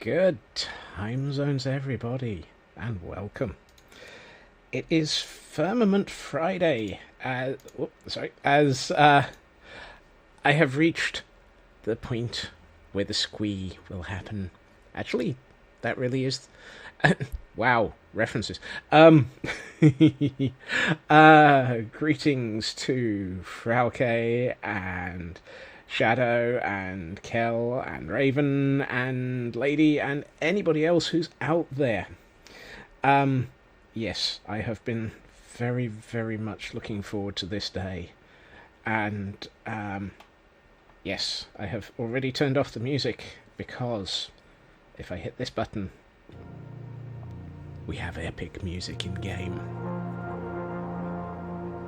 Good time zones, everybody, and welcome. It is Firmament Friday. As I have reached the point where the squee will happen. Actually, that really is. Wow, references. Greetings to Frauke and Shadow and Kel and Raven and Lady and anybody else who's out there. Yes, I have been very, very much looking forward to this day. And, yes, I have already turned off the music because if I hit this button, we have epic music in game.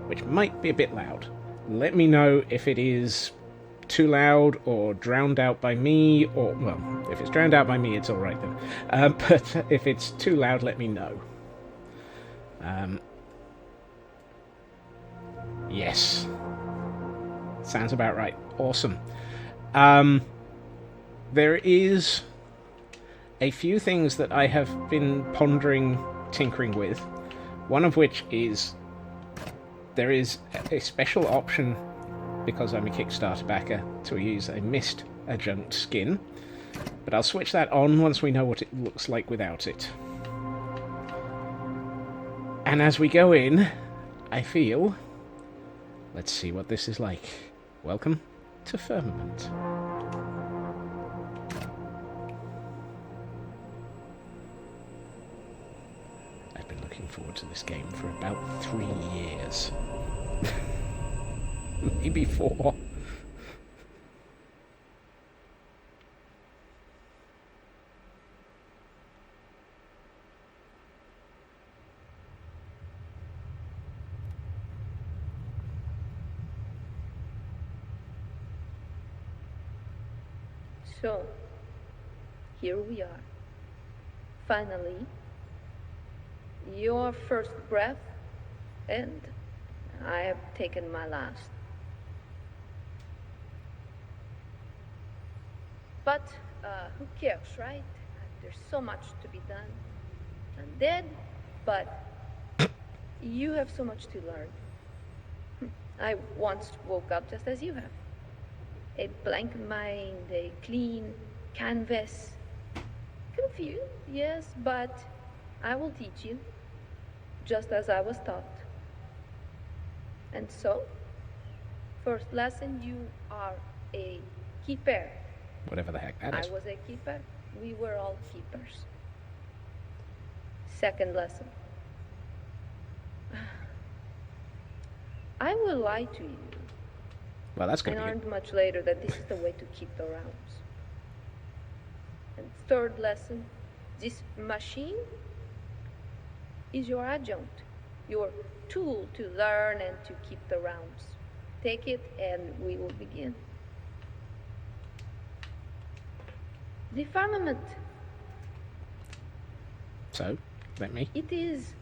Which might be a bit loud. Let me know if it is too loud or drowned out by me, or, well, if it's drowned out by me, it's alright then. But if it's too loud, let me know. Yes. Sounds about right. Awesome. There is a few things that I have been pondering, tinkering with. One of which is there is a special option, because I'm a Kickstarter backer, to use a mist adjunct skin. But I'll switch that on once we know what it looks like without it. And as we go in, I feel... Let's see what this is like. Welcome to Firmament. I've been looking forward to this game for about 3 years. Maybe 4. So, here we are. Finally, your first breath, and I have taken my last. But who cares, right? There's so much to be done. I'm dead, but you have so much to learn. I once woke up just as you have. A blank mind, a clean canvas. Confused, yes, but I will teach you, just as I was taught. And so, first lesson, you are a keeper. Whatever the heck that is. I was a keeper. We were all keepers. Second lesson. I will lie to you. Well, that's going And to be learned much later that this is the way to keep the realms. And third lesson, this machine is your adjunct, your tool to learn and to keep the realms. Take it and we will begin. The firmament. So, let me. It is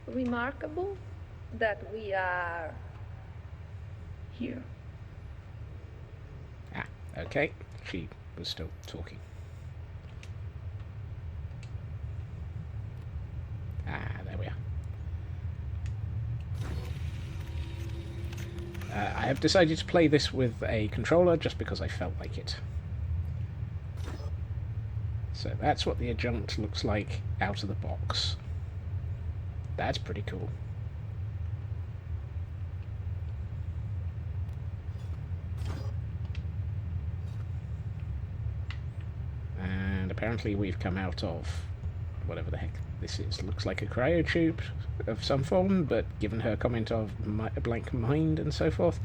remarkable that we are here. Ah, okay. She was still talking. Ah, there we are. I have decided to play this with a controller just because I felt like it. So that's what the adjunct looks like out of the box. That's pretty cool. And apparently we've come out of whatever the heck this is. Looks like a cryotube of some form, but given her comment of a blank mind and so forth.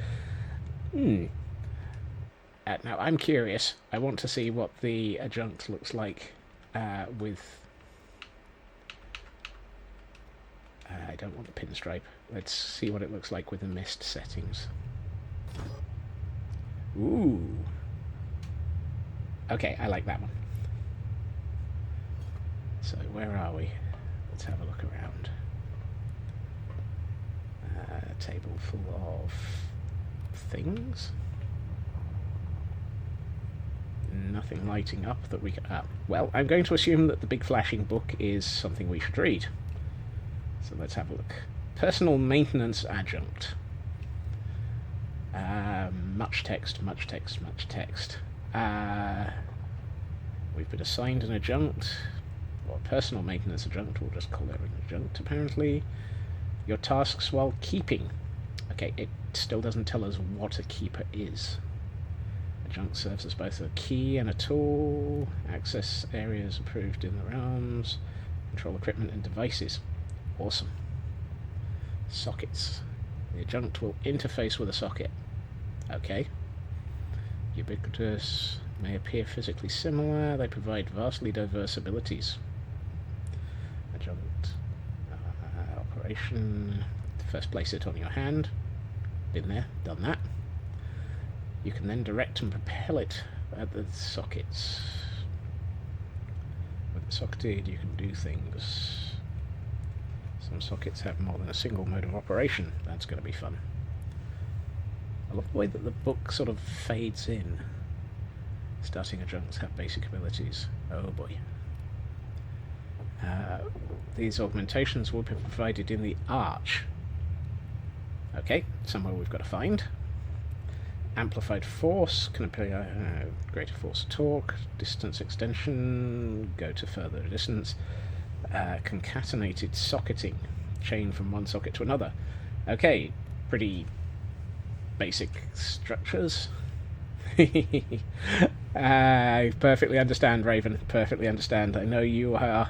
Now, I'm curious. I want to see what the adjunct looks like with... I don't want the pinstripe. Let's see what it looks like with the mist settings. Ooh. Okay, I like that one. So, where are we? Let's have a look around. Table full of things. nothing lighting up that we can... well, I'm going to assume that the big flashing book is something we should read. So let's have a look. Personal maintenance adjunct. Much text, much text, much text. We've been assigned an adjunct, or a personal maintenance adjunct, we'll just call it an adjunct apparently. Your tasks while keeping. Okay, it still doesn't tell us what a keeper is. Adjunct serves as both a key and a tool. Access areas approved in the realms. Control equipment and devices. Awesome. Sockets. The adjunct will interface with a socket. Okay. Ubiquitous. May appear physically similar. They provide vastly diverse abilities. Adjunct. Operation. First place it on your hand. Been there, done that. You can then direct and propel it at the sockets. With the socketed you can do things. Some sockets have more than a single mode of operation. That's going to be fun. I love the way that the book sort of fades in. Starting adjuncts have basic abilities. Oh boy. These augmentations will be provided in the arch. Okay, somewhere we've got to find. Amplified force can appear greater force torque, distance extension, go to further distance. Concatenated socketing, chain from one socket to another. Okay, pretty basic structures. I perfectly understand, Raven. Perfectly understand. I know you are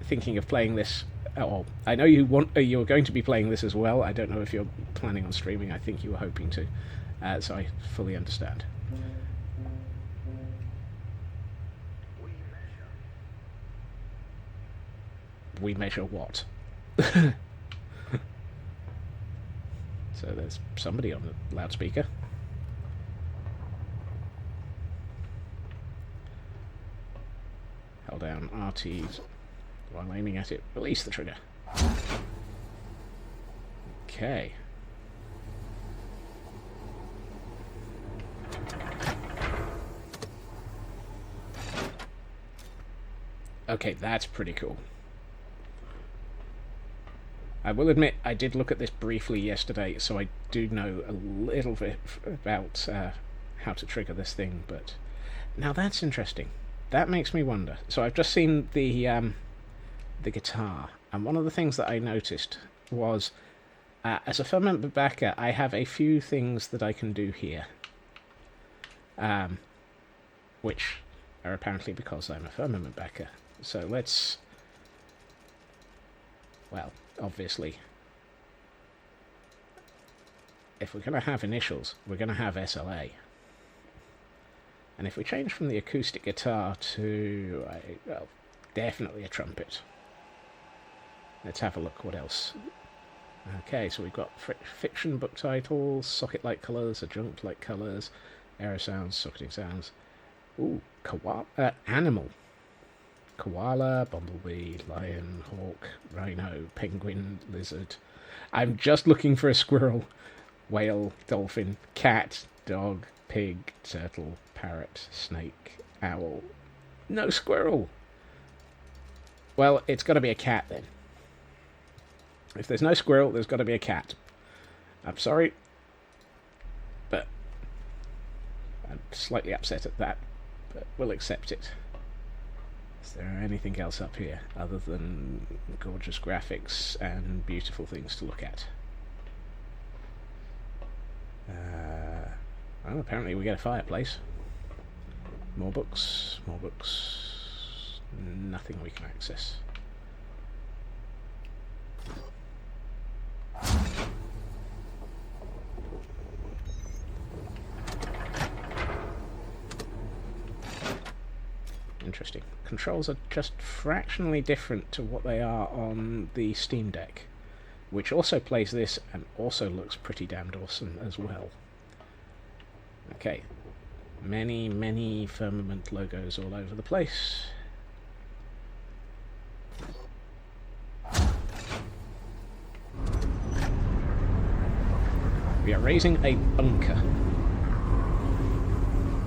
thinking of playing this. Oh, I know you're going to be playing this as well. I don't know if you're planning on streaming. I think you were hoping to. So I fully understand. We measure what? So there's somebody on the loudspeaker. Hold down RT while aiming at it. Release the trigger. Okay. Okay, that's pretty cool. I will admit, I did look at this briefly yesterday, so I do know a little bit about how to trigger this thing, but now that's interesting. That makes me wonder. So I've just seen the guitar, and one of the things that I noticed was, as a Firmament backer, I have a few things that I can do here, which are apparently because I'm a Firmament backer. So let's, well, obviously, if we're going to have initials, we're going to have SLA. And if we change from the acoustic guitar to, well, definitely a trumpet. Let's have a look what else. Okay, so we've got fiction book titles, socket-like colours, adjunct-like colours, error sounds, socketing sounds. Ooh, animal. Koala, bumblebee, lion, hawk, rhino, penguin, lizard. I'm just looking for a squirrel. Whale, dolphin, cat, dog, pig, turtle, parrot, snake, owl. No squirrel! Well, it's got to be a cat then. If there's no squirrel, there's got to be a cat. I'm sorry, but I'm slightly upset at that, but we'll accept it. Is there anything else up here other than gorgeous graphics and beautiful things to look at? Well, apparently we get a fireplace. More books, more books. Nothing we can access. Interesting. Controls are just fractionally different to what they are on the Steam Deck, which also plays this and also looks pretty damned awesome as well. Okay, many, many Firmament logos all over the place. We are raising a bunker.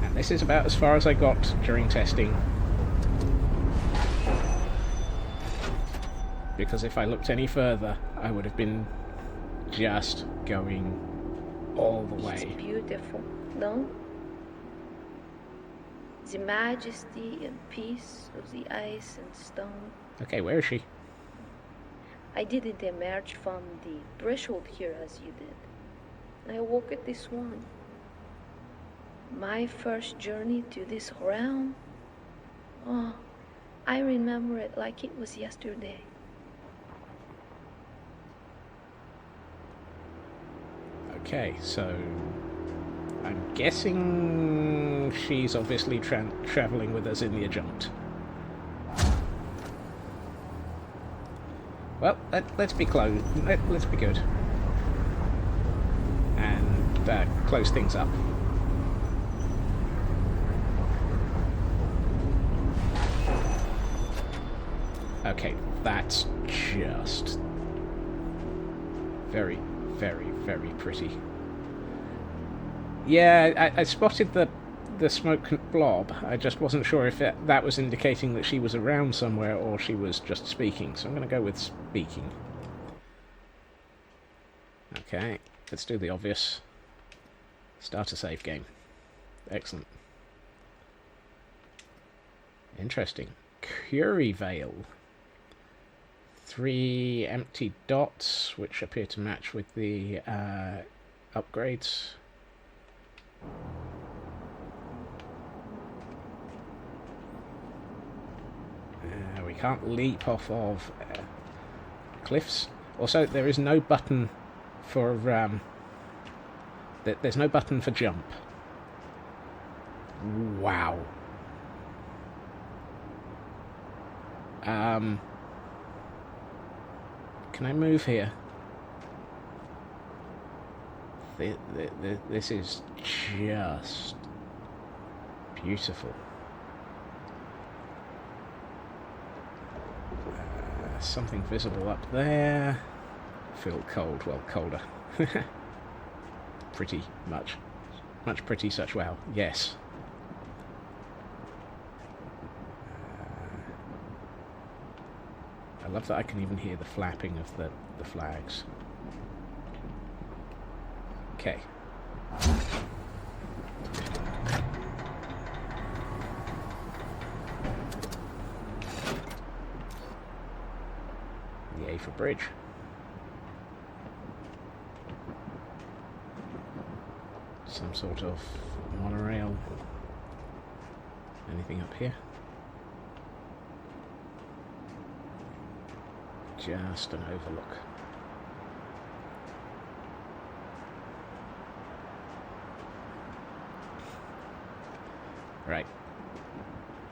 And This is about as far as I got during testing. Because if I looked any further, I would have been just going all the way. It's beautiful, no? The majesty and peace of the ice and stone. Okay, where is she? I didn't emerge from the threshold here as you did. I woke at this one. My first journey to this realm. Oh, I remember it like it was yesterday. Okay, so I'm guessing she's obviously traveling with us in the adjunct. Well, let's be close. Let's be good and close things up. Okay, that's just very, very, very pretty. Yeah, I spotted the smoke blob. I just wasn't sure if that was indicating that she was around somewhere or she was just speaking. So I'm going to go with speaking. Okay, let's do the obvious. Start a save game. Excellent. Interesting. Curie Veil. 3 empty dots, which appear to match with the upgrades. We can't leap off of cliffs. Also, there is no button for there's no button for jump. Wow. Can I move here? This is just beautiful. Something visible up there. Feel cold. Well, colder. Pretty much. Much pretty such well. Yes. I love that I can even hear the flapping of the flags. Okay. Yay for bridge. Some sort of monorail. Anything up here? Just an overlook. Right.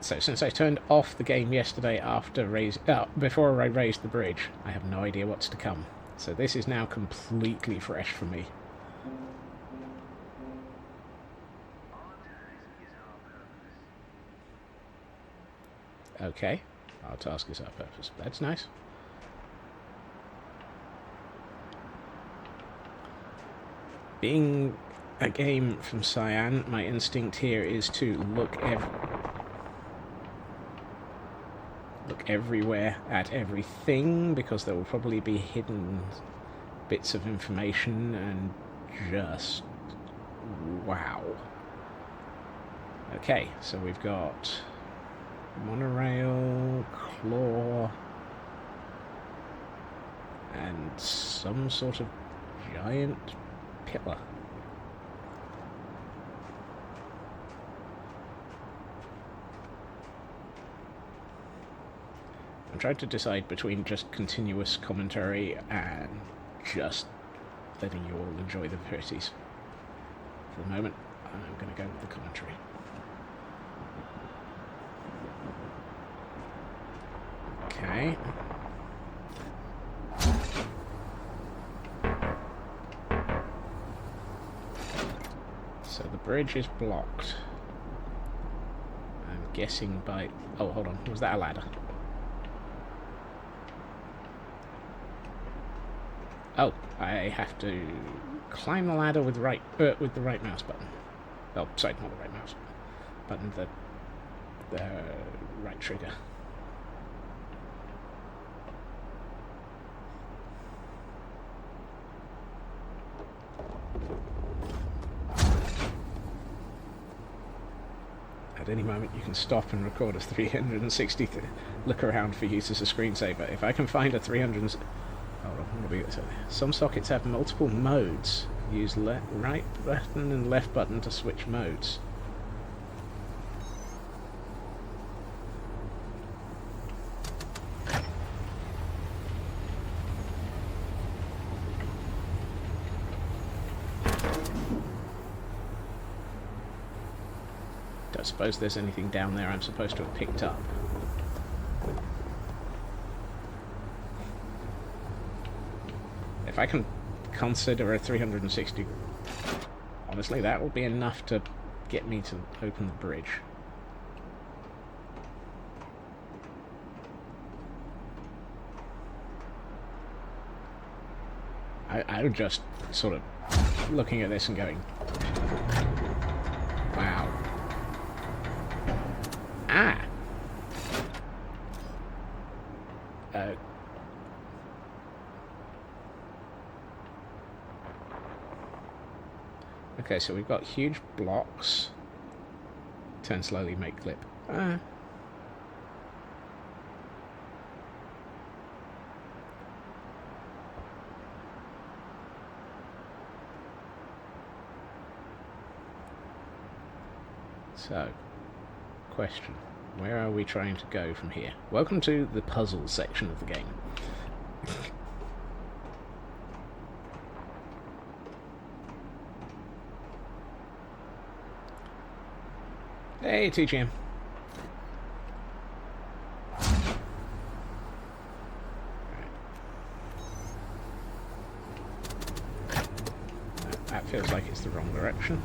So since I turned off the game yesterday before I raised the bridge, I have no idea what's to come. So this is now completely fresh for me. Okay. Our task is our purpose. That's nice. Being a game from Cyan, my instinct here is to look everywhere at everything, because there will probably be hidden bits of information, and just wow. Okay, so we've got monorail, claw, and some sort of giant pillar. I'm trying to decide between just continuous commentary and just letting you all enjoy the pretties. For the moment, I'm going to go with the commentary. Okay. So the bridge is blocked. I'm guessing by... Oh, hold on. Was that a ladder? Oh, I have to climb the ladder with the right mouse button. Oh, sorry, not the right mouse. button the right trigger. At any moment you can stop and record a 360 look around for use as a screensaver. If I can find a 300... Hold on, what do we got? Some sockets have multiple modes. Use right button and left button to switch modes. Don't suppose there's anything down there I'm supposed to have picked up. If I can consider a 360, honestly, that will be enough to get me to open the bridge. I'm just sort of looking at this and going, wow. Ah! Okay, so we've got huge blocks. Turn slowly, make clip. Ah. So, question. Where are we trying to go from here? Welcome to the puzzle section of the game. Hey, TGM. That feels like it's the wrong direction.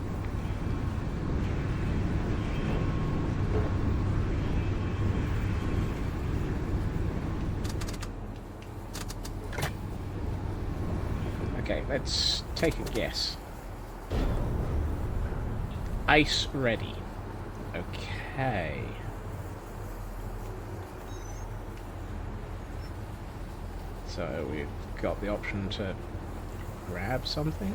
Okay, let's take a guess. Ice ready. Okay. So we've got the option to grab something.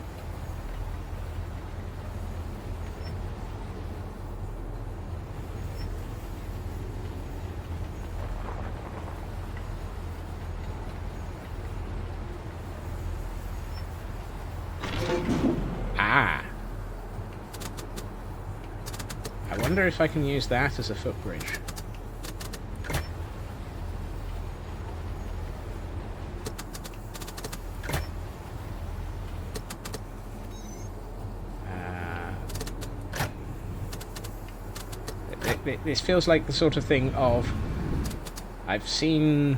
I wonder if I can use that as a footbridge. This feels like the sort of thing of... I've seen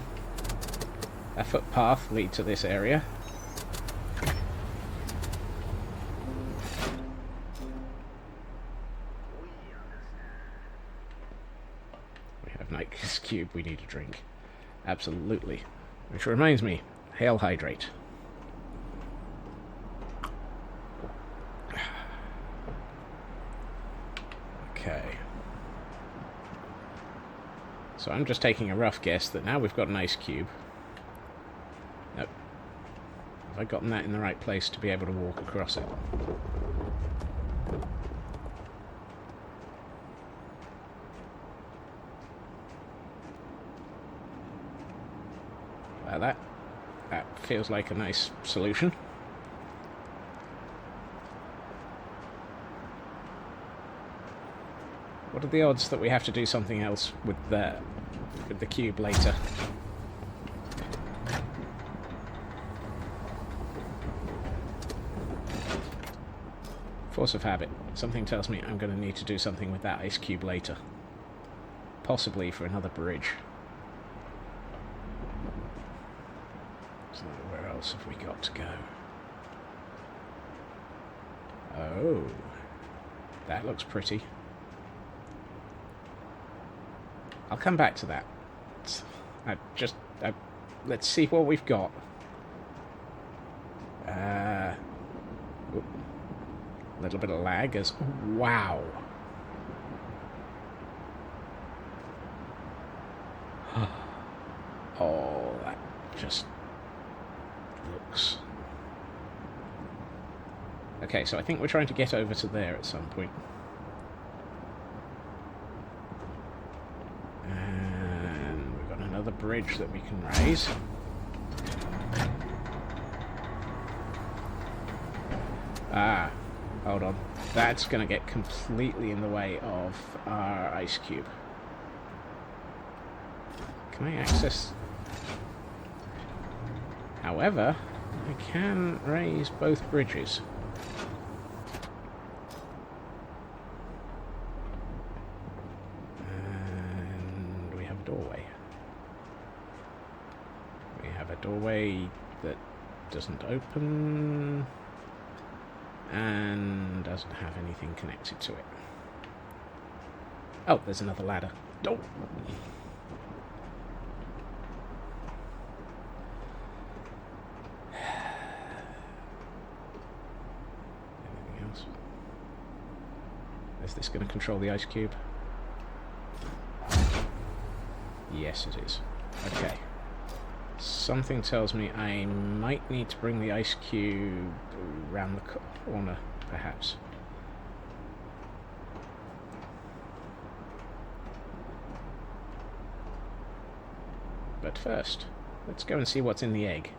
a footpath lead to this area. Cube, we need a drink. Absolutely. Which reminds me, hail hydrate. Okay. So I'm just taking a rough guess that now we've got an ice cube. Nope. Have I gotten that in the right place to be able to walk across it? That feels like a nice solution. What are the odds that we have to do something else with the cube later? Force of habit. Something tells me I'm going to need to do something with that ice cube later. Possibly for another bridge. So where else have we got to go? Oh, that looks pretty. I'll come back to that. Let's see what we've got. A little bit of lag as... Wow. Oh, that just looks... Okay, so I think we're trying to get over to there at some point. And we've got another bridge that we can raise. Ah, hold on. That's going to get completely in the way of our ice cube. Can I access... However, I can raise both bridges. And we have a doorway. We have a doorway that doesn't open and doesn't have anything connected to it. Oh, there's another ladder. Oh! Anything else? Is this going to control the ice cube? Yes, it is. Okay. Something tells me I might need to bring the ice cube around the corner, perhaps. But first, let's go and see what's in the egg.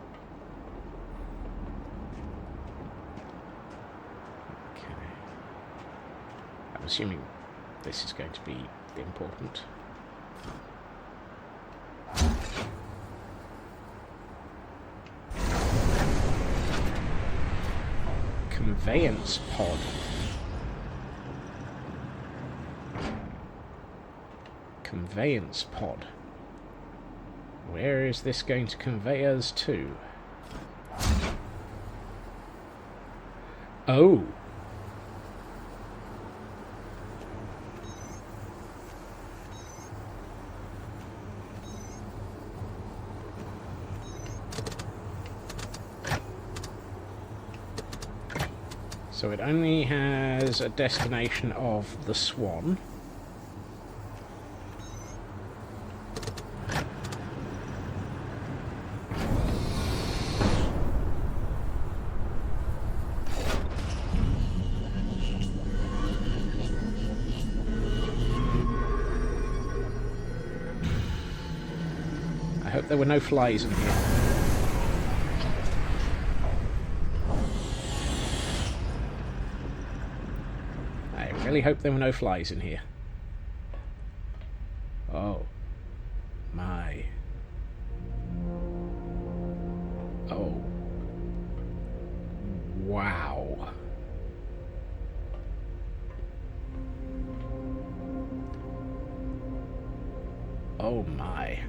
Okay. I'm assuming this is going to be important. Conveyance pod. Conveyance pod. Where is this going to convey us to? Oh! So it only has a destination of the Swan. I hope there were no flies in here. I really hope there were no flies in here. Oh. My. Oh. Wow. Oh my.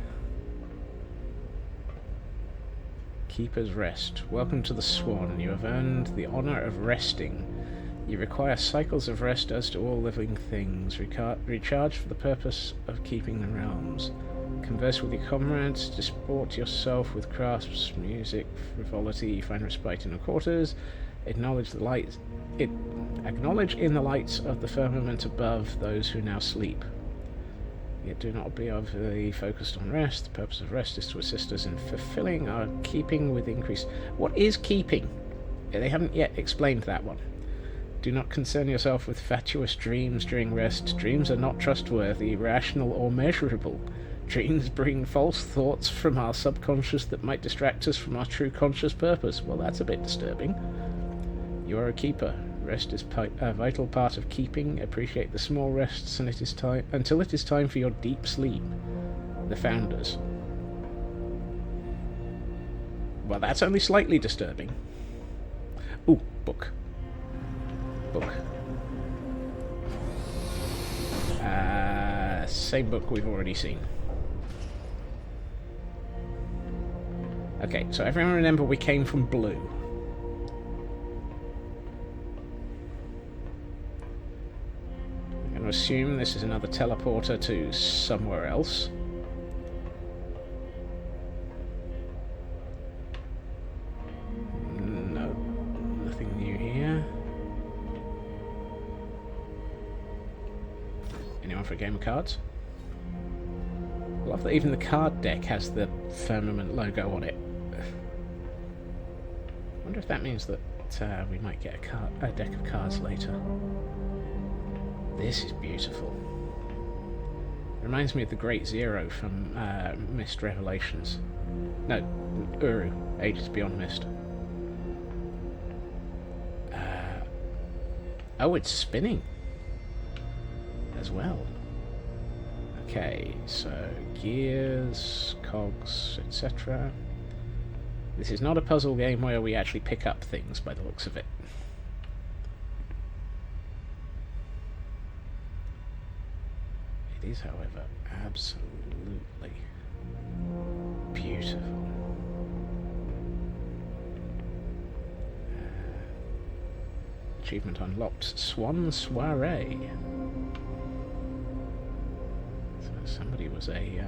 Keeper's Rest. Welcome to the Swan. You have earned the honor of resting. You require cycles of rest as to all living things. Recharge for the purpose of keeping the realms. Converse with your comrades. Disport yourself with crafts, music, frivolity. Find respite in the quarters. Acknowledge the light. Acknowledge in the lights of the firmament above those who now sleep. Yet do not be overly focused on rest. The purpose of rest is to assist us in fulfilling our keeping with increase. What is keeping? They haven't yet explained that one. Do not concern yourself with fatuous dreams during rest. Dreams are not trustworthy, rational, or measurable. Dreams bring false thoughts from our subconscious that might distract us from our true conscious purpose. Well, that's a bit disturbing. You are a keeper. Rest is a vital part of keeping. Appreciate the small rests until it is time for your deep sleep. The Founders. Well, that's only slightly disturbing. Ooh, book. Book. Same book we've already seen. Okay, so everyone remember we came from blue. I'm going to assume this is another teleporter to somewhere else. No, nothing new here. Anyone for a game of cards? I love that even the card deck has the Firmament logo on it. I wonder if that means that we might get a deck of cards later. This is beautiful. Reminds me of the Great Zero from Mist Revelations. No, Uru, Ages Beyond Mist. Oh, it's spinning as well. Okay, so gears, cogs, etc. This is not a puzzle game where we actually pick up things by the looks of it. It is, however, absolutely beautiful. Achievement unlocked. Swan Soiree. So somebody was a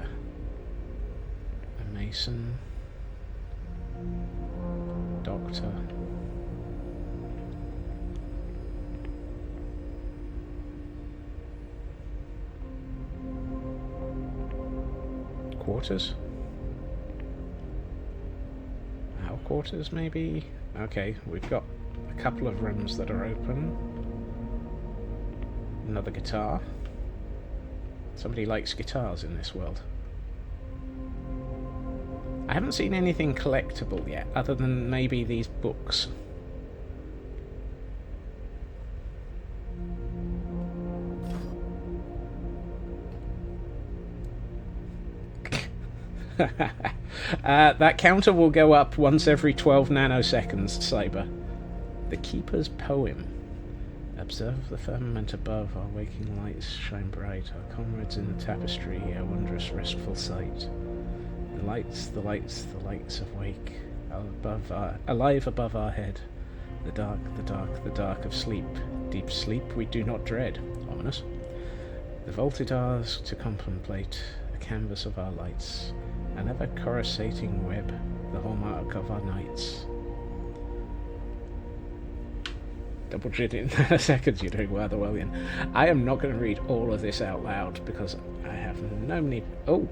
mason, doctor. Quarters? Our quarters, maybe? Okay, we've got a couple of rooms that are open. Another guitar. Somebody likes guitars in this world. I haven't seen anything collectible yet, other than maybe these books. That counter will go up once every 12 nanoseconds, Saber. The Keeper's Poem. Observe the firmament above, our waking lights shine bright, our comrades in the tapestry, a wondrous restful sight. The lights, the lights, the lights of wake, alive above our head. The dark, the dark, the dark of sleep, deep sleep we do not dread. Ominous. The vaulted hours to contemplate, a canvas of our lights, an ever coruscating web, the hallmark of our nights. Double digit in seconds, you're doing rather well, Ian. I am not going to read all of this out loud because I have no need. Oh!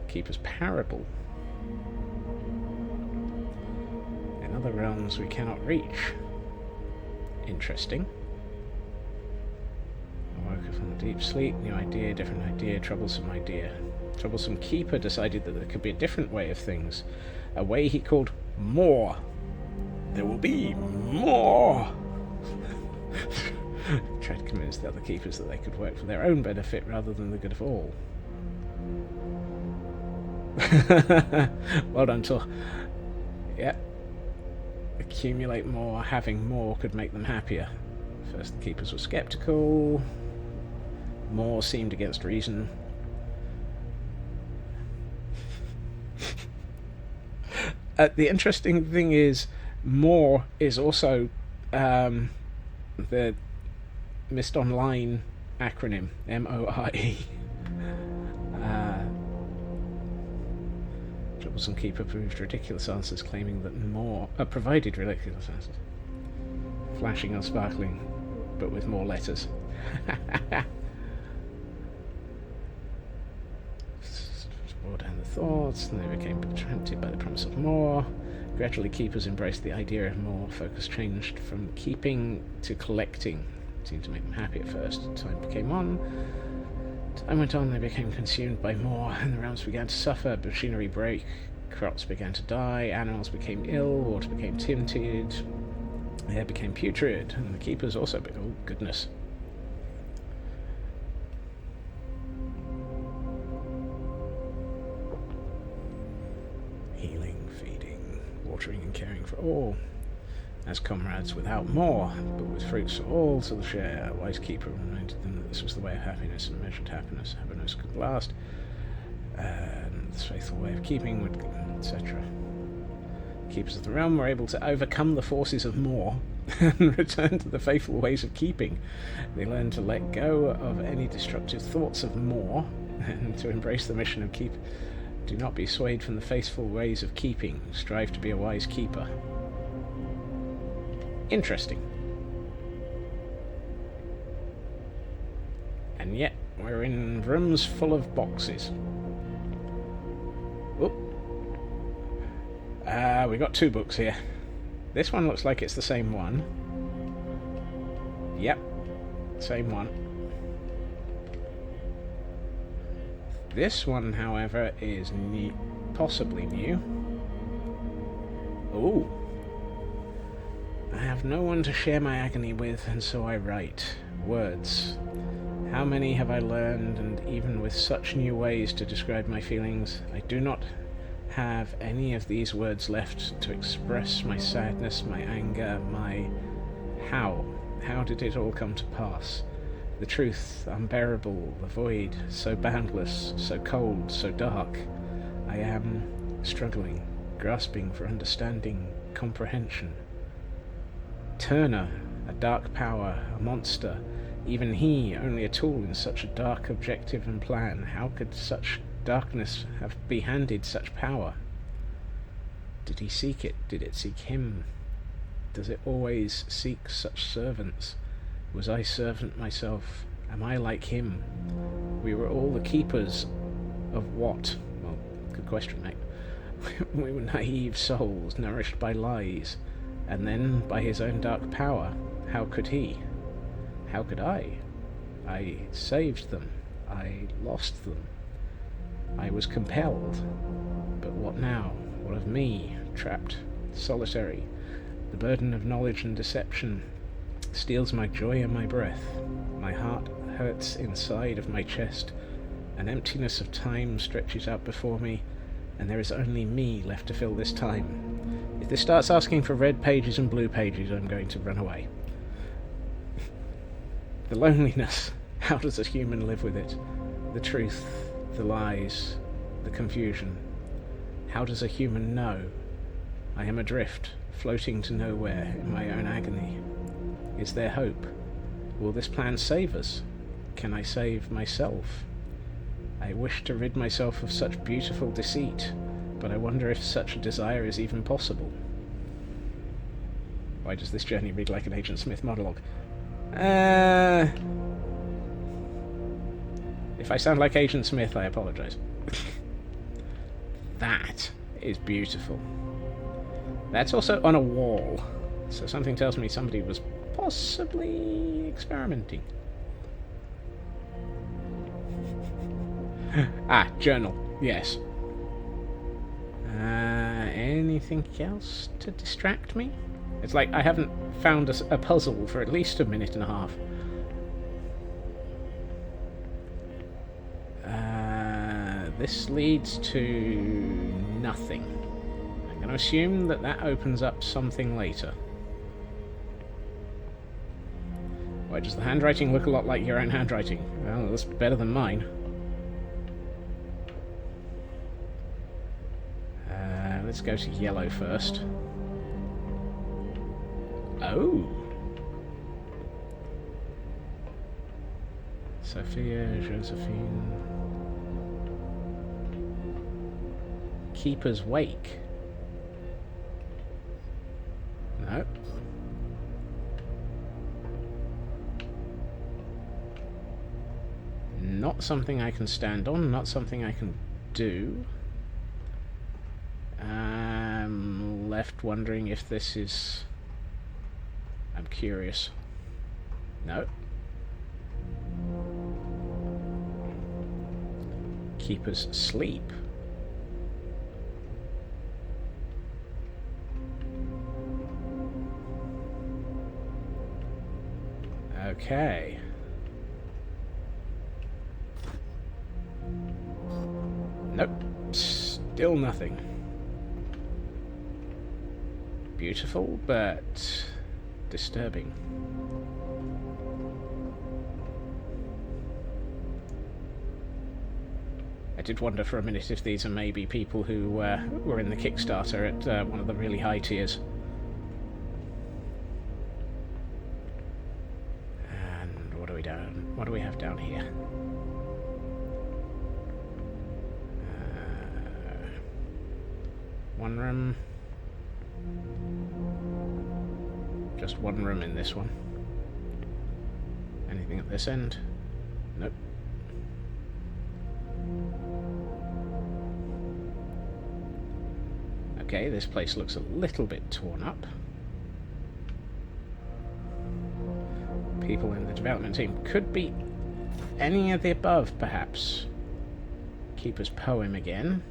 Keeper's Parable. In other realms we cannot reach. Interesting. I woke up from a deep sleep, new idea, different idea, troublesome idea. Troublesome Keeper decided that there could be a different way of things. A way he called more. There will be more! Tried to convince the other keepers that they could work for their own benefit rather than the good of all. Well done, Tor. Yeah. Accumulate more, having more could make them happier. First the keepers were sceptical. More seemed against reason. The interesting thing is, more is also the Mist Online acronym, MORE. Troublesome Keeper proved ridiculous answers, claiming that more provided ridiculous answers. Flashing or sparkling, but with more letters. More down the thoughts, and they became tempted by the promise of more. Gradually, keepers embraced the idea of more. Focus changed from keeping to collecting. It seemed to make them happy at first. Time became on. Time went on, they became consumed by more, and the realms began to suffer. Machinery broke, crops began to die, animals became ill, water became tinted, air became putrid, and the keepers also became... Oh, goodness. Healing, feeding, watering and caring for all. As comrades without more, but with fruits for all to the share. A wise keeper reminded them that this was the way of happiness, and measured happiness. Happiness could last, and this faithful way of keeping would, etc. Keepers of the realm were able to overcome the forces of more and return to the faithful ways of keeping. They learned to let go of any destructive thoughts of more and to embrace the mission of keep. Do not be swayed from the faithful ways of keeping. Strive to be a wise keeper. Interesting. And yet, we're in rooms full of boxes. Oh. We got 2 books here. This one looks like it's the same one. Yep, same one. This one, however, is possibly new. Ooh. I have no one to share my agony with, and so I write. Words. How many have I learned, and even with such new ways to describe my feelings, I do not have any of these words left to express my sadness, my anger, my... How? How did it all come to pass? The truth, unbearable, the void, so boundless, so cold, so dark. I am struggling, grasping for understanding, comprehension. Turner, a dark power, a monster, even he only a tool in such a dark objective and plan. How could such darkness be handed such power? Did he seek it? Did it seek him? Does it always seek such servants? Was I servant myself? Am I like him? We were all the keepers of what? Well, good question, mate. We were naive souls, nourished by lies, and then by his own dark power. How could he? How could I? I saved them. I lost them. I was compelled. But what now? What of me? Trapped, solitary. The burden of knowledge and deception steals my joy and my breath. My heart hurts inside of my chest. An emptiness of time stretches out before me, and there is only me left to fill this time. If this starts asking for red pages and blue pages, I'm going to run away. The loneliness. How does a human live with it? The truth, the lies, the confusion. How does a human know? I am adrift, floating to nowhere in my own agony. Is there hope? Will this plan save us? Can I save myself? I wish to rid myself of such beautiful deceit, but I wonder if such a desire is even possible. Why does this journey read like an Agent Smith monologue? If I sound like Agent Smith, I apologise. That is beautiful. That's also on a wall, so something tells me somebody was possibly experimenting. Journal. Yes. Anything else to distract me? It's like I haven't found a puzzle for at least a minute and a half. This leads to nothing. I'm going to assume that opens up something later. Why does the handwriting look a lot like your own handwriting? Well, that's better than mine. Let's go to yellow first. Oh! Sophia, Josephine... Keeper's Wake. No. Not something I can stand on, not something I can do. I'm left wondering if this is... I'm curious. No. Keeper's Sleep. Okay. Nope. Still nothing. Beautiful, but disturbing. I did wonder for a minute if these are maybe people who were in the Kickstarter at one of the really high tiers. And what are we down? What do we have down here? One room. Just one room in this one. Anything at this end? Nope. Okay, this place looks a little bit torn up. People in the development team. Could be any of the above, perhaps. Keeper's poem again.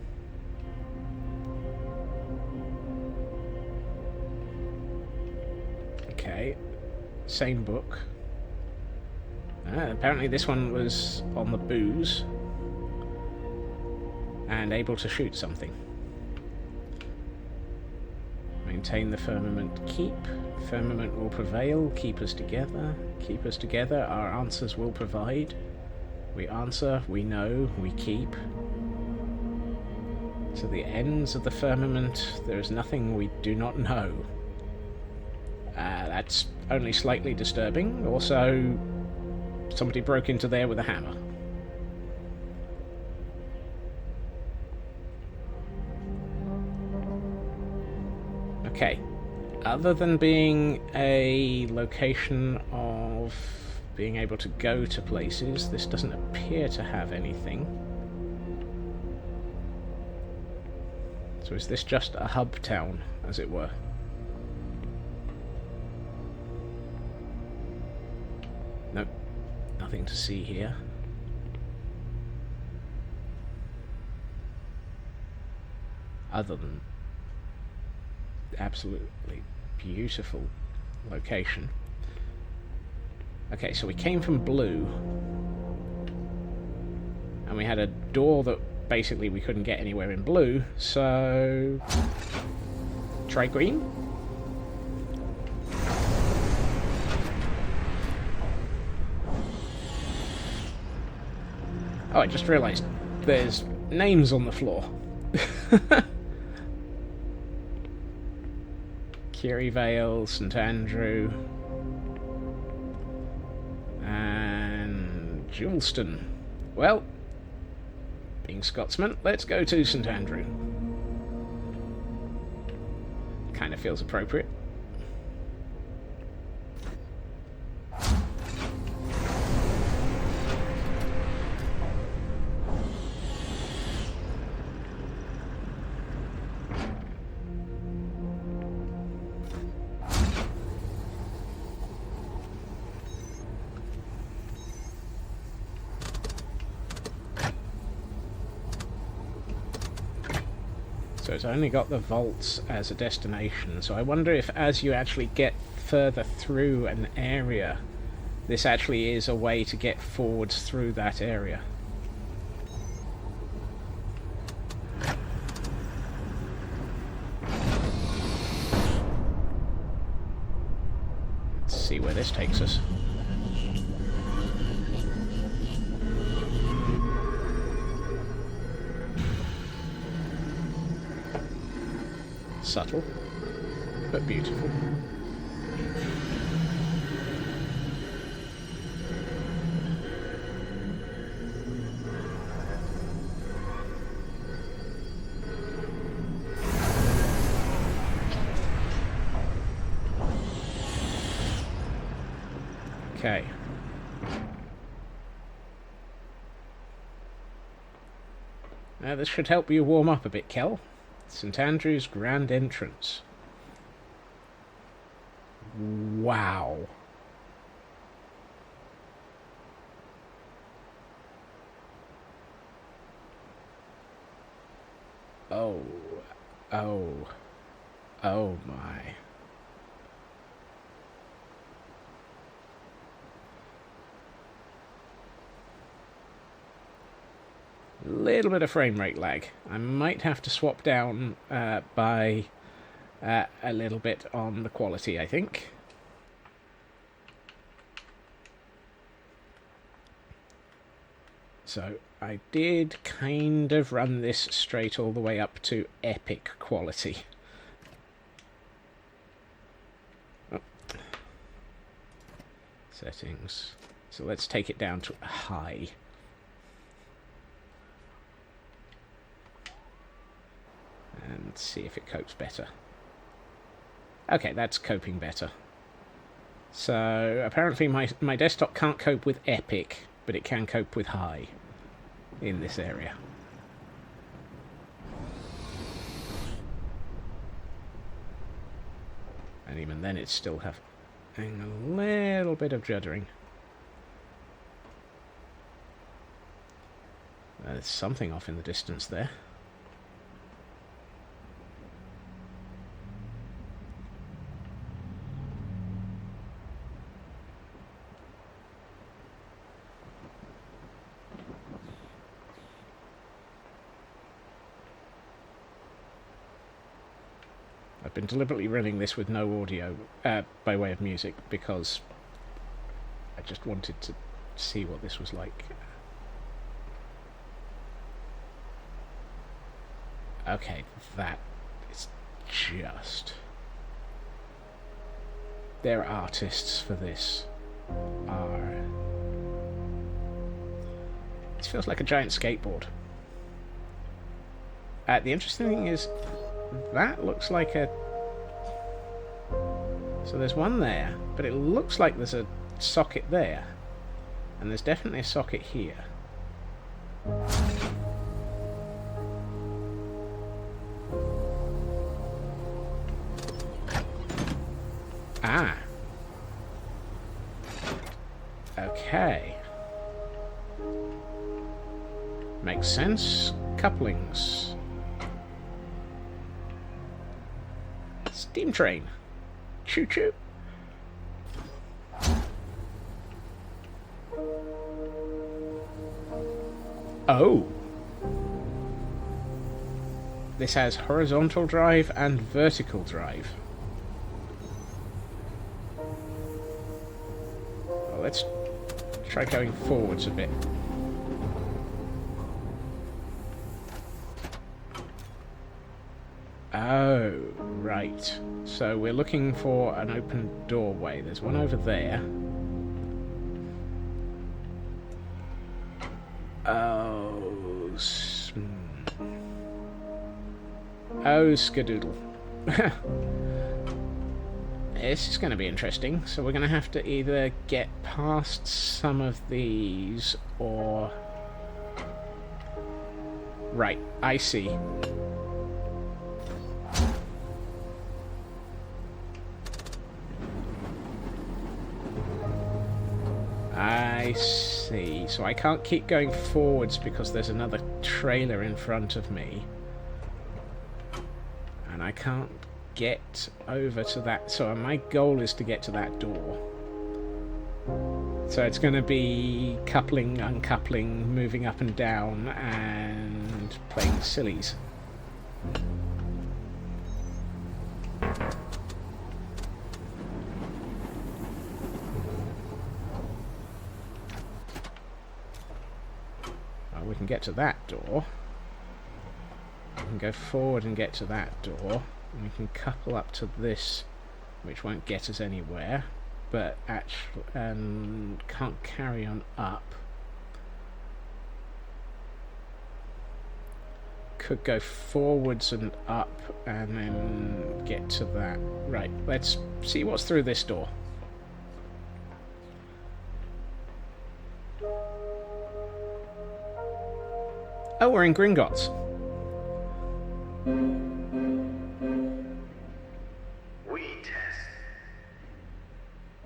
Okay, same book. Apparently this one was on the booze and able to shoot something. Maintain the firmament keep. Firmament will prevail. Keep us together. Keep us together. Our answers will provide. We answer, we know, we keep. To the ends of the firmament, there is nothing we do not know. That's only slightly disturbing. Also, somebody broke into there with a hammer. Okay. Other than being a location of being able to go to places, this doesn't appear to have anything. So is this just a hub town, as it were? Nope. Nothing to see here. Other than absolutely beautiful location. Okay, so we came from blue, and we had a door that basically we couldn't get anywhere in blue, so try green. Oh, I just realised there's names on the floor. Curie Vale, St Andrew, and Juleston. Well, being Scotsman, let's go to St Andrew. Kind of feels appropriate. So it's only got the vaults as a destination, so I wonder if as you actually get further through an area, this actually is a way to get forwards through that area. Let's see where this takes us. Subtle, but beautiful. Okay. Now this should help you warm up a bit, Kel. St Andrew's Grand Entrance. Wow. Oh. Oh. Oh my. Little bit of frame rate lag. I might have to swap down by a little bit on the quality, I think. So I did kind of run this straight all the way up to epic quality. Oh. Settings. So let's take it down to high. And see if it copes better. Okay, that's coping better. So apparently my desktop can't cope with epic, but it can cope with high in this area. And even then it's still having a little bit of juddering. There's something off in the distance there. I've been deliberately running this with no audio by way of music because I just wanted to see what this was like. Okay, that is just... Their artists for this are... This feels like a giant skateboard. The interesting thing is, that looks like a... So there's one there, but it looks like there's a socket there. And there's definitely a socket here. Ah. Okay. Makes sense. Couplings. Steam train. Choo choo. Oh. This has horizontal drive and vertical drive. Well, let's try going forwards a bit. Oh, right. So we're looking for an open doorway. There's one over there. Oh, oh, skadoodle. This is going to be interesting. So we're going to have to either get past some of these or... Right, I see. I see. So I can't keep going forwards because there's another trailer in front of me. And I can't get over to that. So my goal is to get to that door. So it's going to be coupling, uncoupling, moving up and down, and playing sillies. We can get to that door. We can go forward and get to that door. And we can couple up to this, which won't get us anywhere, but actually can't carry on up. Could go forwards and up and then get to that. Right, let's see what's through this door. Oh, we're in Gringotts. We test.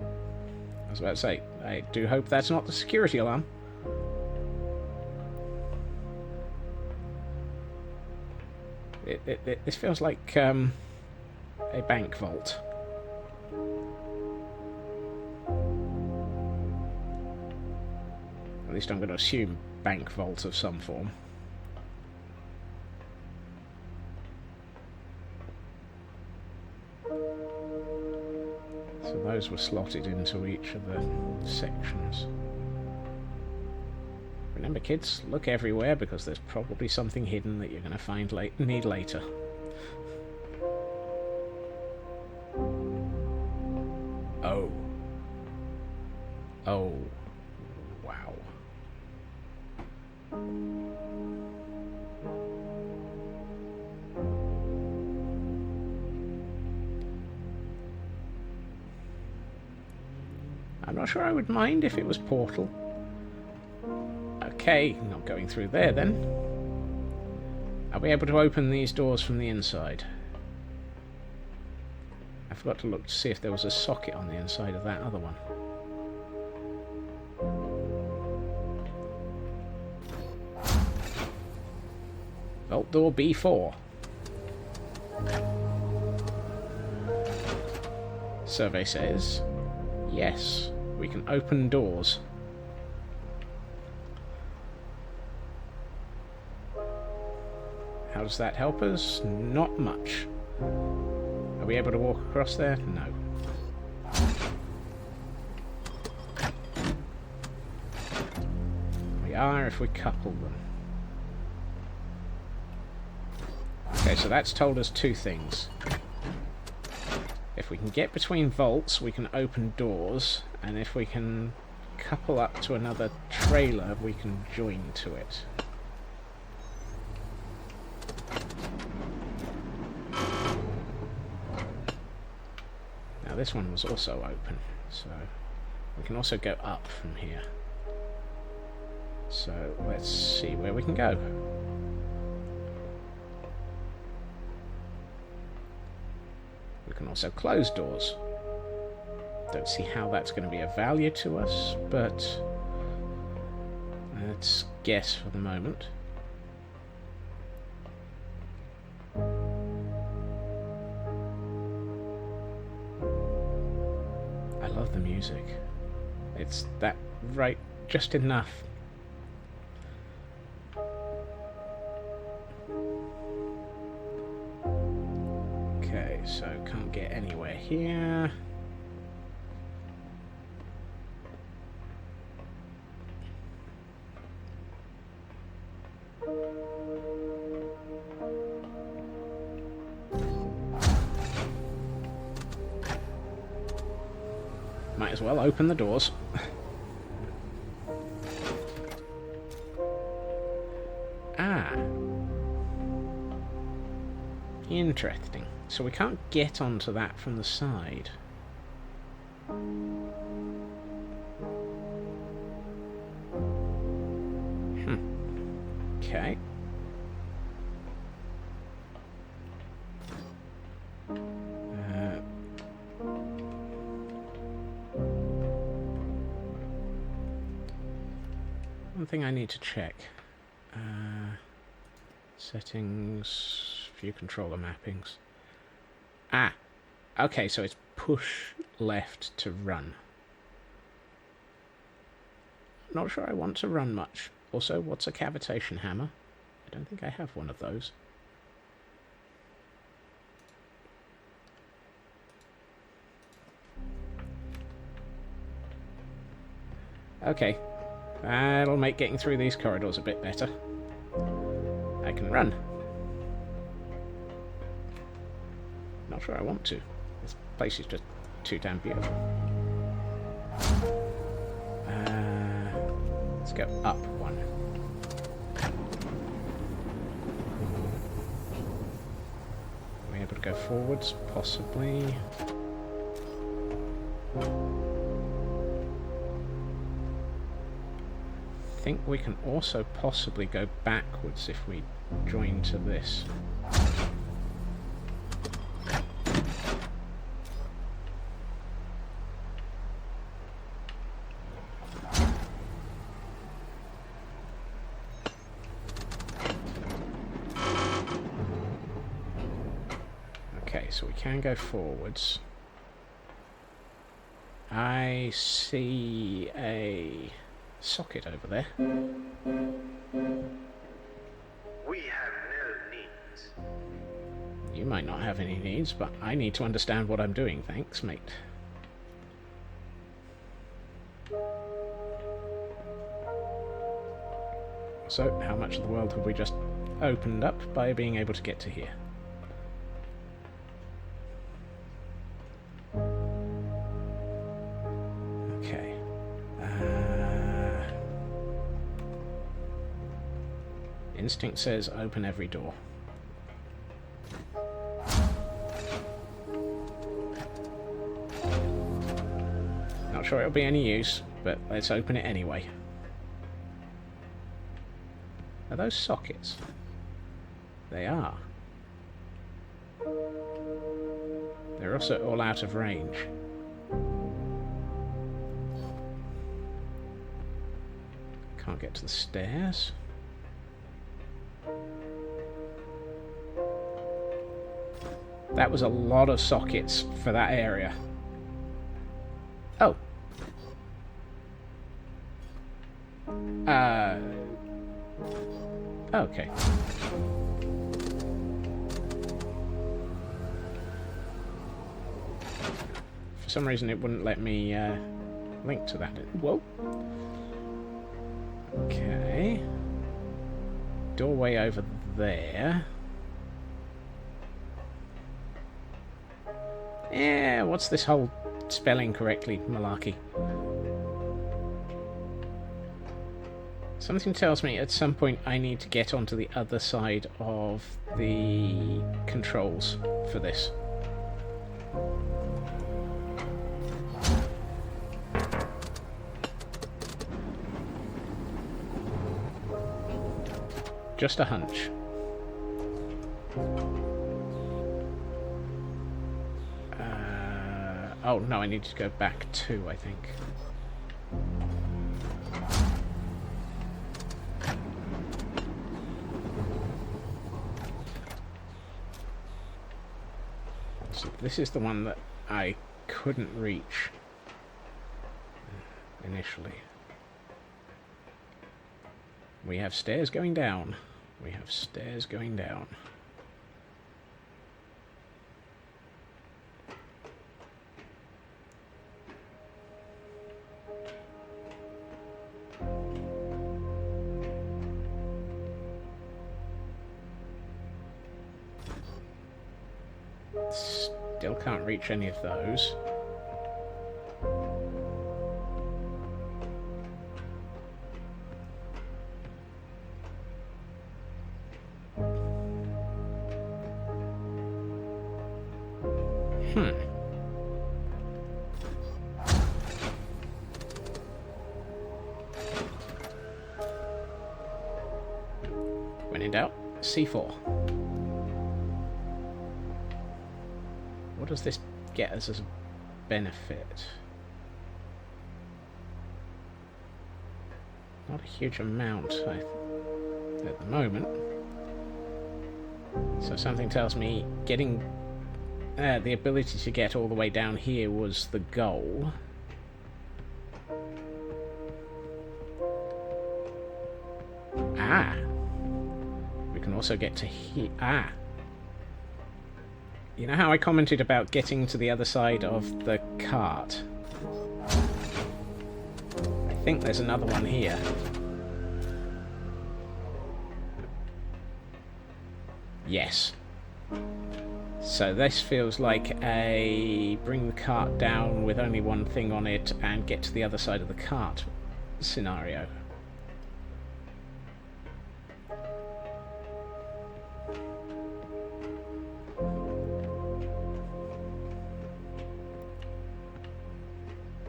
I was about to say, I do hope that's not the security alarm. This feels like a bank vault. At least I'm going to assume bank vault of some form. So those were slotted into each of the sections. Remember, kids, look everywhere because there's probably something hidden that you're going to find need later. Oh. Oh. Wow. I'm not sure I would mind if it was Portal. Okay, not going through there then. Are we able to open these doors from the inside? I forgot to look to see if there was a socket on the inside of that other one. Vault door B4. Survey says, yes, we can open doors. How does that help us? Not much. Are we able to walk across there? No. We are if we couple them. Okay, so that's told us two things. If we can get between vaults, we can open doors, and if we can couple up to another trailer, we can join to it. Now this one was also open, so we can also go up from here. So let's see where we can go. We can also close doors. Don't see how that's going to be of value to us, but let's guess for the moment. I love the music. It's that right, just enough. Okay, so can't get anywhere here. Might as well open the doors. Ah. Interesting. So we can't get onto that from the side. Okay. One thing I need to check. Settings, view controller mappings. Ah, okay, so it's push left to run. Not sure I want to run much. Also, what's a cavitation hammer? I don't think I have one of those. Okay, that'll make getting through these corridors a bit better. I can run. Not sure I want to. This place is just too damn beautiful. Let's go up one. Are we able to go forwards? Possibly. I think we can also possibly go backwards if we join to this. Okay, so we can go forwards. I see a socket over there. We have no needs. You might not have any needs, but I need to understand what I'm doing. Thanks, mate. So, how much of the world have we just opened up by being able to get to here? Okay. Instinct says open every door. Not sure it'll be any use, but let's open it anyway. Are those sockets? They are. They're also all out of range. Can't get to the stairs. That was a lot of sockets for that area. Oh. Okay. For some reason it wouldn't let me link to that. Whoa. Okay. Doorway over there. Yeah, what's this whole spelling correctly malarkey? Something tells me at some point I need to get onto the other side of the controls for this. Just a hunch. Oh, no, I need to go back 2, I think. So this is the one that I couldn't reach initially. We have stairs going down. We have stairs going down. Still can't reach any of those. When in doubt, C4. What does this get us as a benefit? Not a huge amount at the moment. So something tells me getting the ability to get all the way down here was the goal. Ah! We can also get to here. Ah! You know how I commented about getting to the other side of the cart? I think there's another one here. Yes. So this feels like a bring the cart down with only one thing on it and get to the other side of the cart scenario.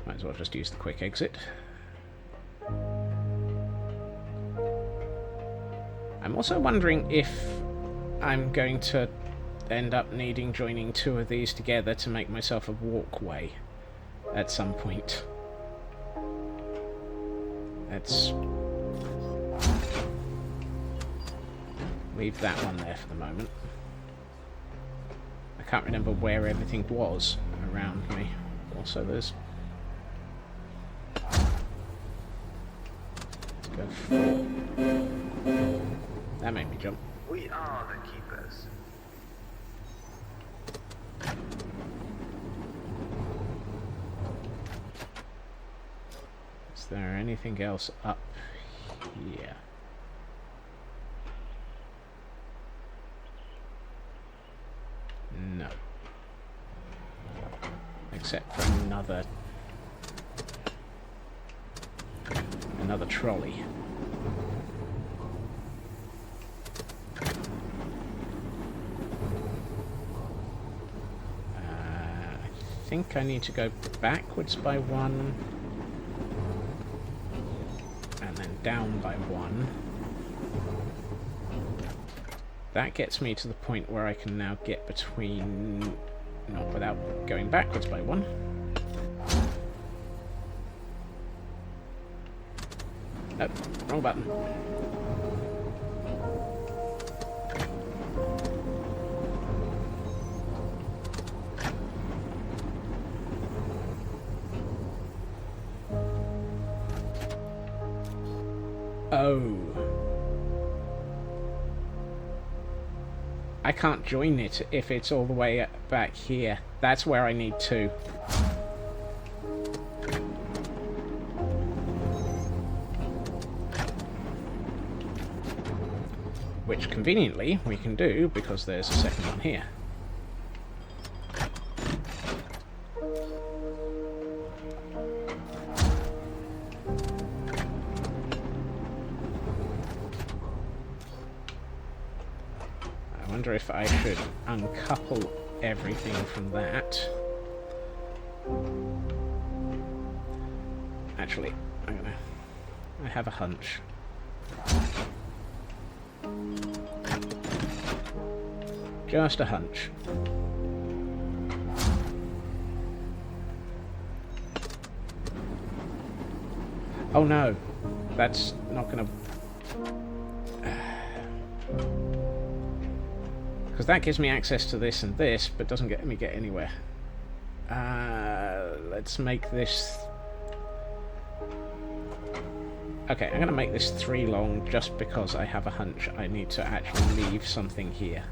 Might as well just use the quick exit. I'm also wondering if I'm going to end up joining 2 of these together to make myself a walkway at some point. Let's leave that one there for the moment. I can't remember where everything was around me. Also, there's... Let's go 4. That made me jump. We are the keepers. Is there anything else up here? No. Except for another trolley. I think I need to go backwards by 1 and then down by 1. That gets me to the point where I can now get between Not without going backwards by one. Nope, wrong button. Oh. I can't join it if it's all the way back here. That's where I need to. Which, conveniently, we can do because there's a second one here. I wonder if I should uncouple everything from that. Actually, I have a hunch. Just a hunch. Oh no, that's not gonna... Because that gives me access to this and this, but doesn't get me get anywhere. Let's make this... Okay, I'm gonna make this 3 long just because I have a hunch I need to actually leave something here.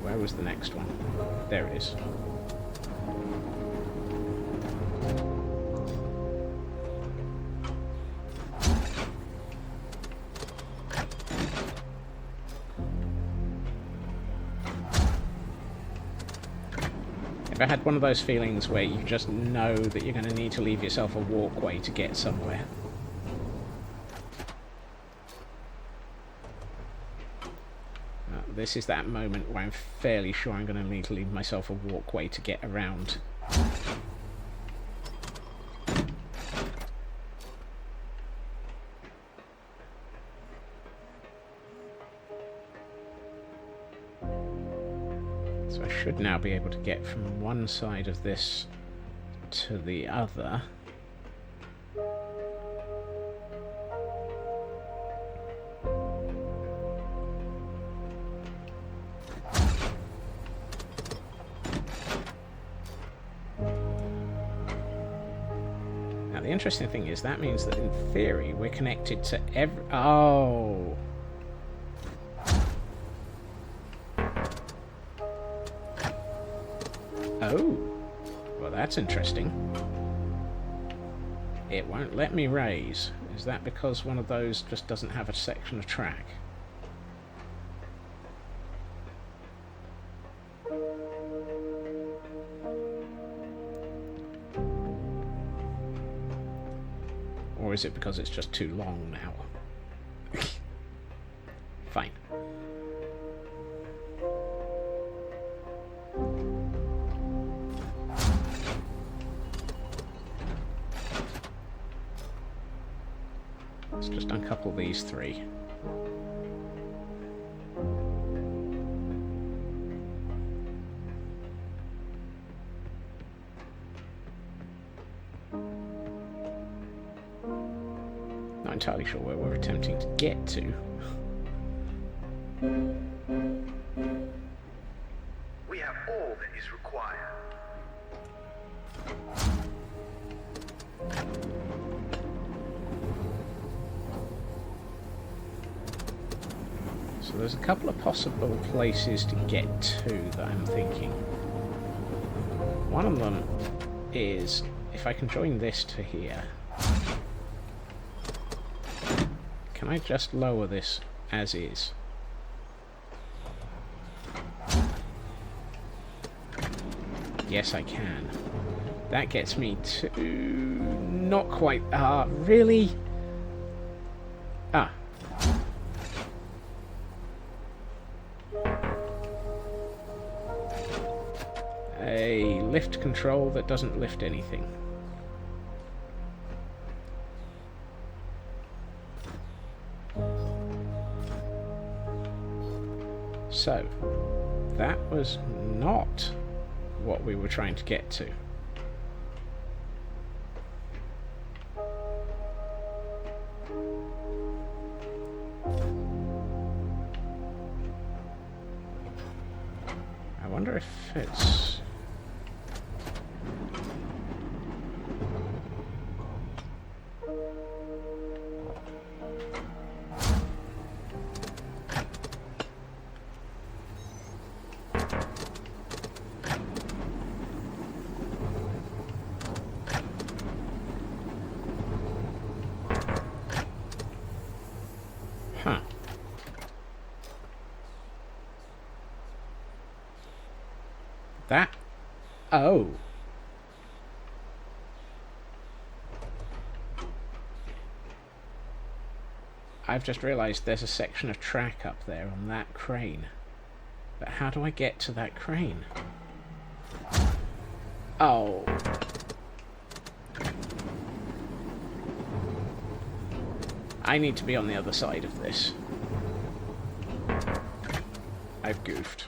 Where was the next one? There it is. Ever had one of those feelings where you just know that you're going to need to leave yourself a walkway to get somewhere? This is that moment where I'm fairly sure I'm going to need to leave myself a walkway to get around. So I should now be able to get from one side of this to the other. The interesting thing is that means that in theory we're connected to every... Oh! Oh! Well, that's interesting. It won't let me raise. Is that because one of those just doesn't have a section of track? Or is it because it's just too long now? Fine. Let's just uncouple these 3. Not entirely sure where we're attempting to get to. We have all that is required. So there's a couple of possible places to get to that I'm thinking. One of them is if I can join this to here. Can I just lower this as is? Yes, I can. That gets me to... not quite... really? Ah. A lift control that doesn't lift anything. So, that was not what we were trying to get to. I wonder if it's... Huh. That... Oh. I've just realised there's a section of track up there on that crane. But how do I get to that crane? Oh. I need to be on the other side of this. I've goofed.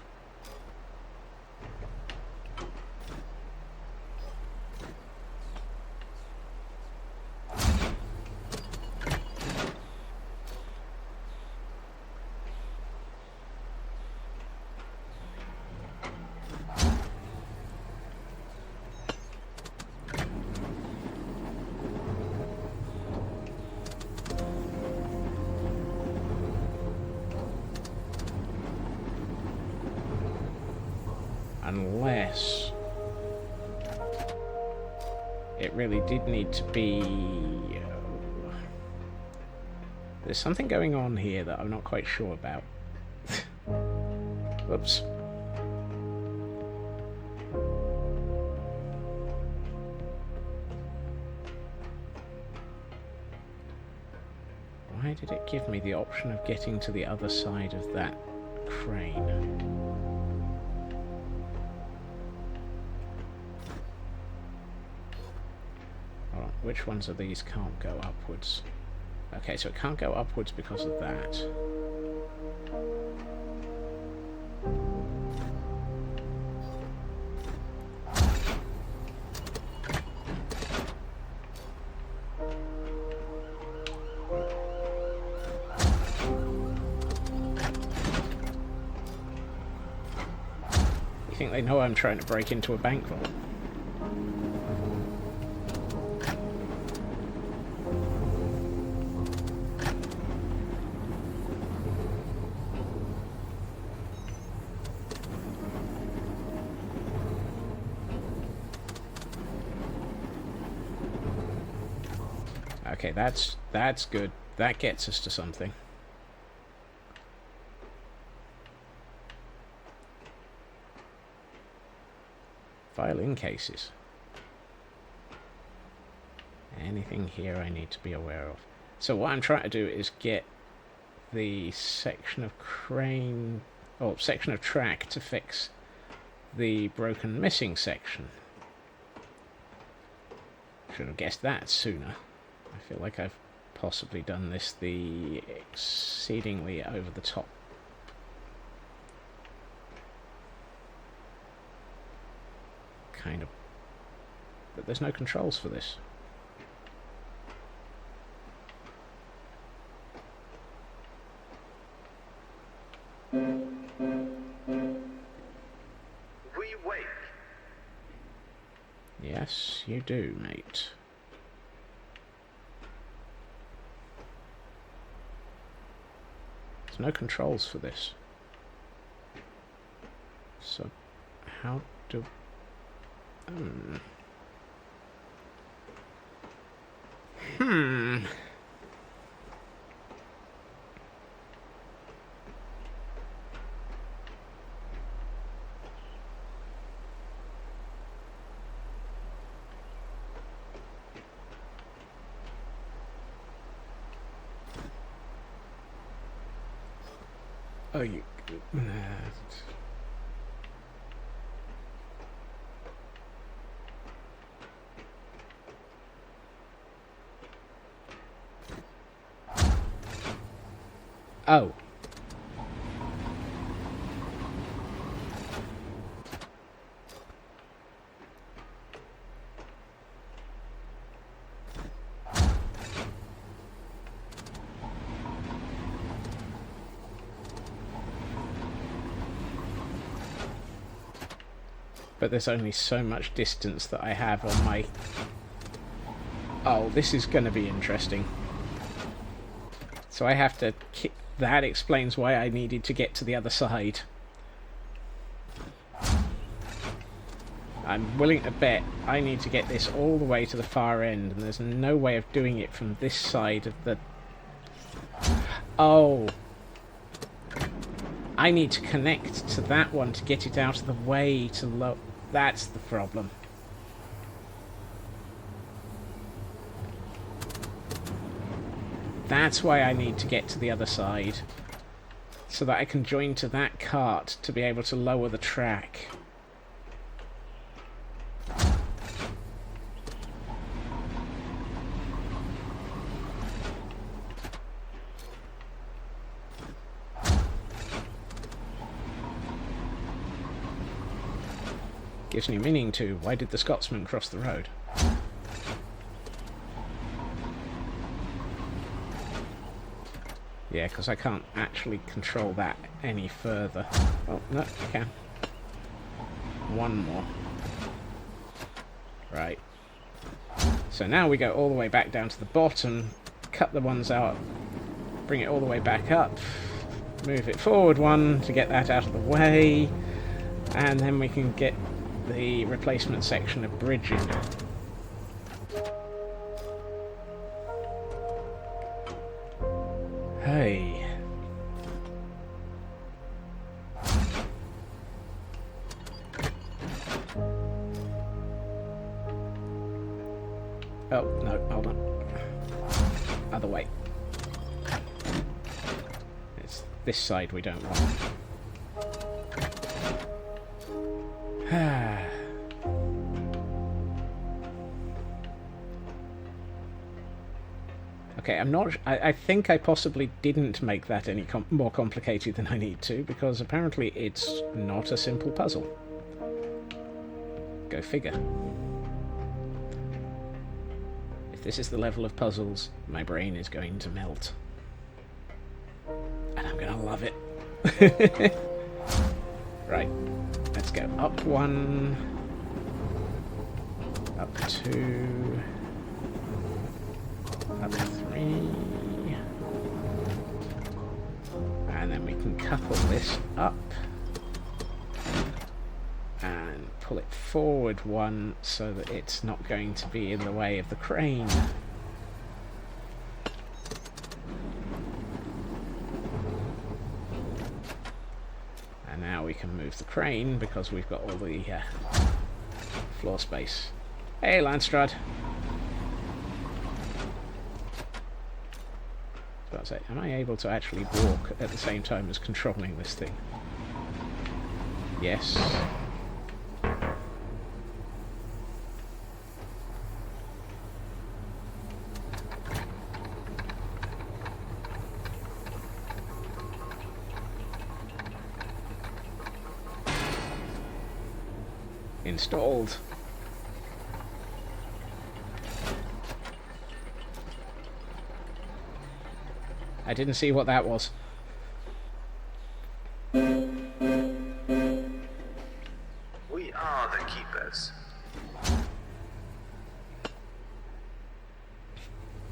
Unless it really did need to be... There's something going on here that I'm not quite sure about. Whoops. Why did it give me the option of getting to the other side of that crane? Which ones of these can't go upwards? Okay, so it can't go upwards because of that. You think they know I'm trying to break into a bank vault? Okay, that's good. That gets us to something. Violin cases. Anything here I need to be aware of? So what I'm trying to do is get the section of crane, or section of track to fix the broken missing section. Should have guessed that sooner. I feel like I've possibly done this the exceedingly over the top. Kind of. But there's no controls for this. We wait. Yes, you do, mate. There's no controls for this. So, how do... Oh, you... Oh. But there's only so much distance that I have on my... Oh, this is going to be interesting. So I have to... That explains why I needed to get to the other side. I'm willing to bet I need to get this all the way to the far end, and there's no way of doing it from this side of the... Oh! I need to connect to that one to get it out of the way to low... That's the problem. That's why I need to get to the other side. So that I can join to that cart to be able to lower the track. Gives new meaning to why did the Scotsman cross the road? Yeah, because I can't actually control that any further. Oh, no, I can. One more. Right. So now we go all the way back down to the bottom, cut the ones out, bring it all the way back up, move it forward one to get that out of the way, and then we can get the replacement section of bridge in. Hey. Oh, no, hold on. Other way. It's this side we don't want. Okay, I'm not... I think I possibly didn't make that any more complicated than I need to, because apparently it's not a simple puzzle. Go figure. If this is the level of puzzles, my brain is going to melt. And I'm going to love it. Right. Let's go up 1, up 2, up 3, and then we can couple this up and pull it forward 1 so that it's not going to be in the way of the crane. And now we can move the crane because we've got all the floor space. Hey, Landstrad. I was about to say, am I able to actually walk at the same time as controlling this thing? Yes. Installed. I didn't see what that was. We are the keepers.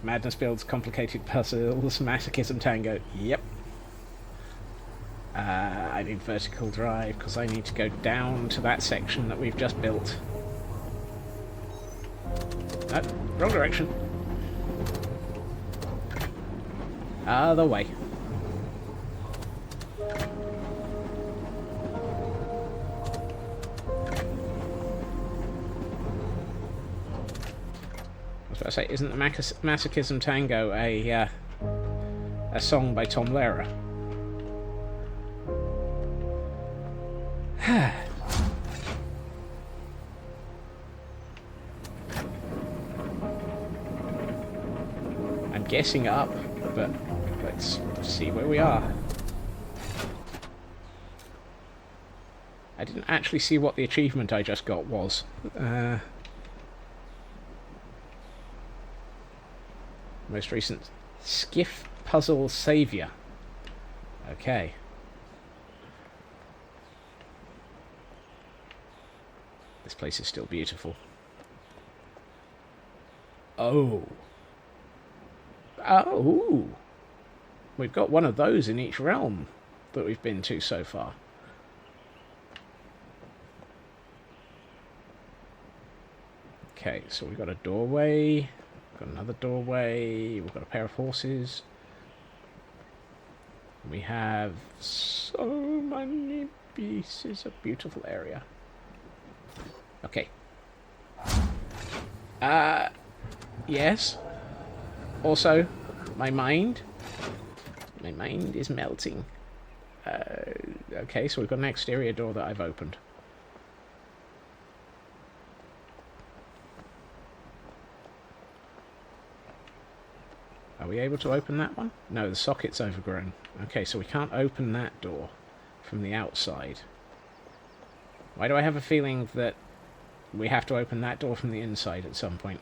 Madness builds complicated puzzles, masochism tango. Yep. I need vertical drive because I need to go down to that section that we've just built. No, wrong direction. Other way. I was about to say, isn't the Masochism Tango a song by Tom Lehrer? I'm guessing up, but let's see where we are. I didn't actually see what the achievement I just got was. Most recent Skiff Puzzle Savior. Okay. This place is still beautiful. Oh. Oh. We've got one of those in each realm that we've been to so far. Okay, so we've got a doorway. We've got another doorway. We've got a pair of horses. We have so many pieces of beautiful area. Okay. Yes. Also, my mind is melting. Okay, so we've got an exterior door that I've opened. Are we able to open that one? No, the socket's overgrown. Okay, so we can't open that door from the outside. Why do I have a feeling that we have to open that door from the inside at some point?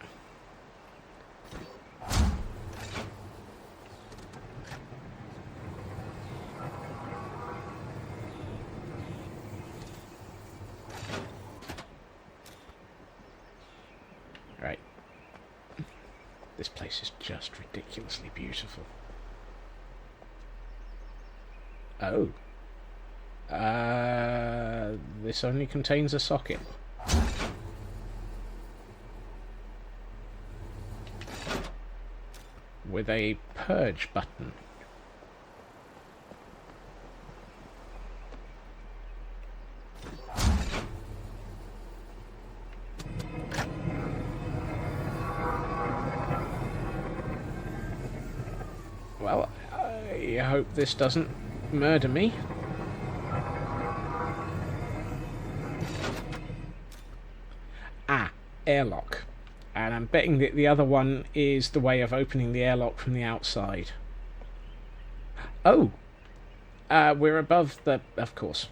Right. This place is just ridiculously beautiful. Oh. This only contains a socket. With a purge button. Well, I hope this doesn't murder me. Ah, airlock. And I'm betting that the other one is the way of opening the airlock from the outside. Oh! We're above the... Of course.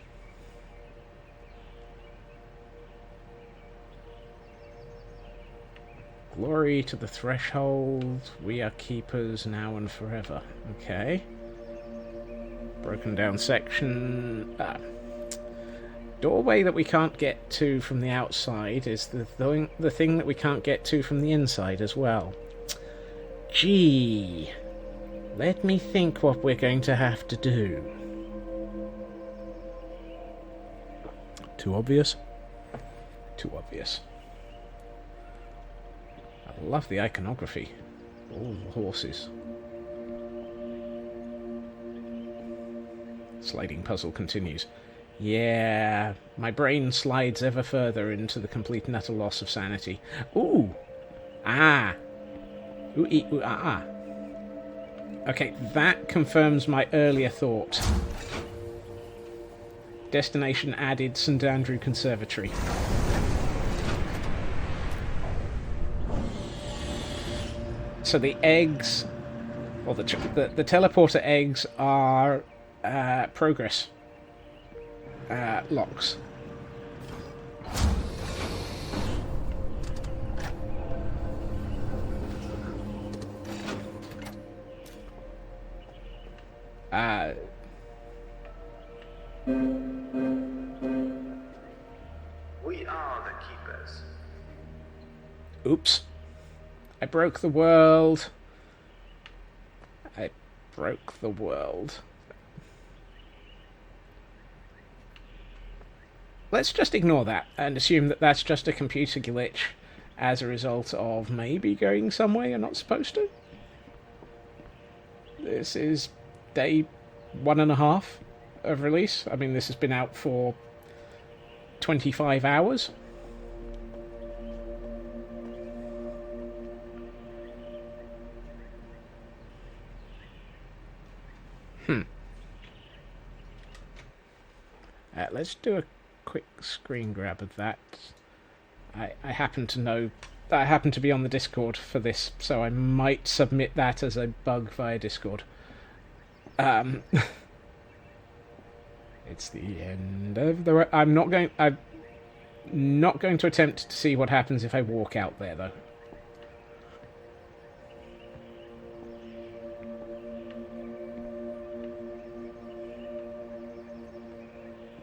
Glory to the threshold. We are keepers now and forever. Okay. Broken down section. Doorway that we can't get to from the outside is the thing that we can't get to from the inside as well. Gee. Let me think what we're going to have to do. Too obvious? Too obvious. I love the iconography. All the horses. Sliding puzzle continues. Yeah, my brain slides ever further into the complete and utter loss of sanity. Ooh! Ah! Ooh, ee, ooh, ah, ah. Okay, that confirms my earlier thought. Destination added, St. Andrew Conservatory. So the eggs, or the teleporter eggs are progress locks. We are the keepers. Oops. I broke the world. I broke the world. Let's just ignore that and assume that that's just a computer glitch as a result of maybe going somewhere you're not supposed to. This is day 1.5 of release. I mean, this has been out for 25 hours. Let's do a quick screen grab of that. I happen to know... I happen to be on the Discord for this, so I might submit that as a bug via Discord. It's the end of the... I'm not going to attempt to see what happens if I walk out there, though.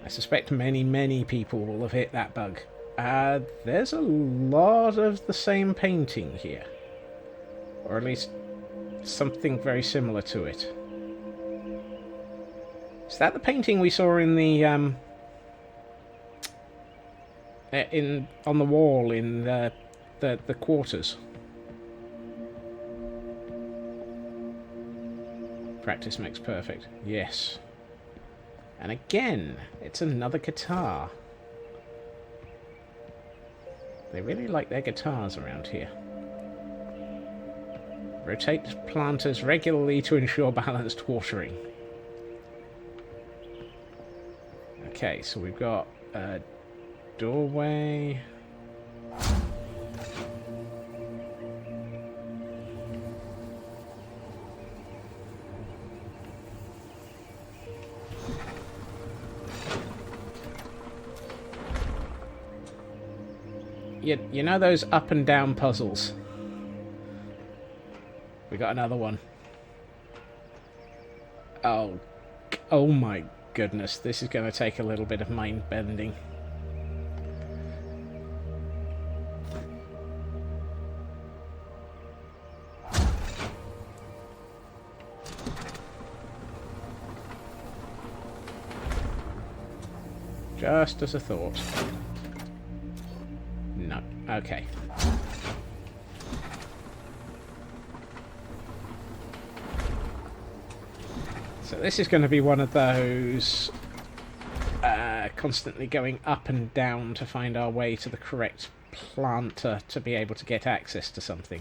I suspect many, many people will have hit that bug There's a lot of the same painting here. Or at least something very similar to it. Is that the painting we saw in the on the wall in the quarters? Practice makes perfect. Yes. And again, it's another guitar. They really like their guitars around here. Rotate planters regularly to ensure balanced watering. Okay, so we've got a doorway. You know those up and down puzzles? We got another one. Oh my goodness, this is going to take a little bit of mind bending. Just as a thought. No. Okay. So this is going to be one of those constantly going up and down to find our way to the correct planter to be able to get access to something.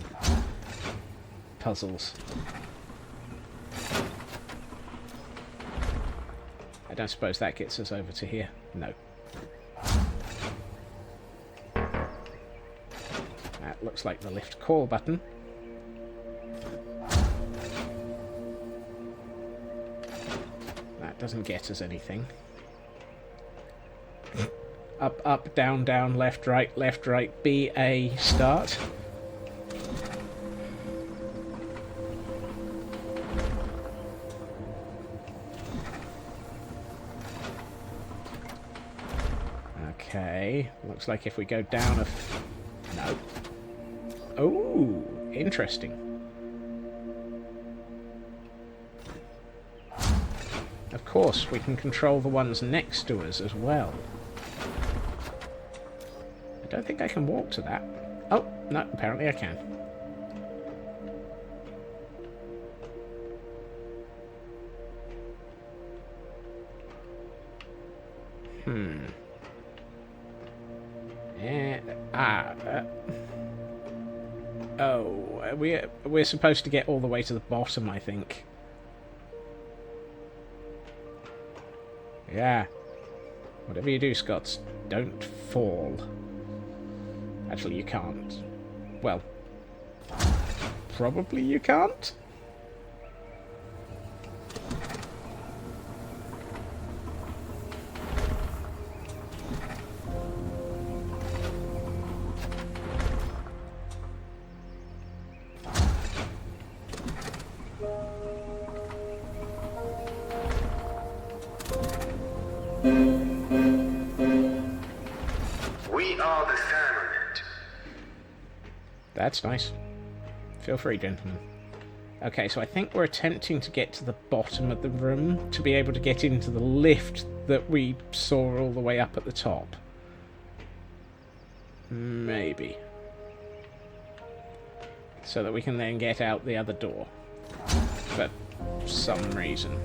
Puzzles. I don't suppose that gets us over to here. No. That looks like the lift call button. That doesn't get us anything. Up, up, down, down, left, right, B, A, start. Okay, looks like if we go down a... No. Oh, interesting. Of course, we can control the ones next to us as well. I don't think I can walk to that. Oh, no, apparently I can. We're supposed to get all the way to the bottom, I think. Yeah. Whatever you do, Scots, don't fall. Actually, you can't. Well, probably you can't? We are the Firmament. That's nice. Feel free, gentlemen. Okay, so I think we're attempting to get to the bottom of the room to be able to get into the lift that we saw all the way up at the top. Maybe. So that we can then get out the other door. For some reason.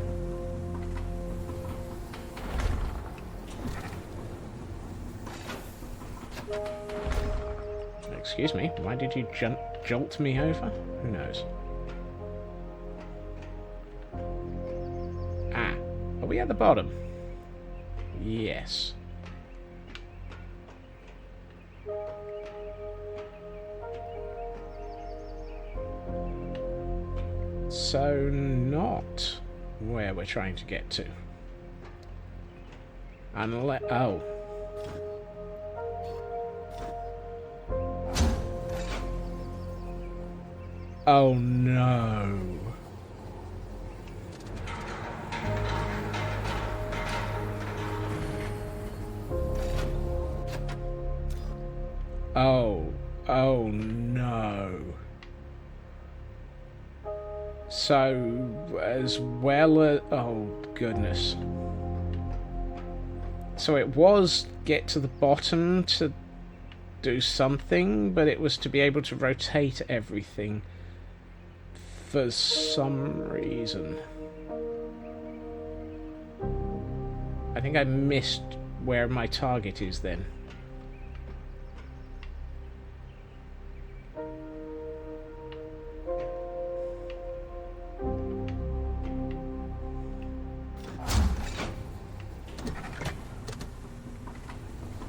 Excuse me, why did you jolt me over? Who knows? Ah, are we at the bottom? Yes. So not where we're trying to get to. Unless... oh. Oh no. Oh. Oh no. So, as well as... Oh, goodness. So it was get to the bottom to do something, but it was to be able to rotate everything for some reason. I think I missed where my target is then.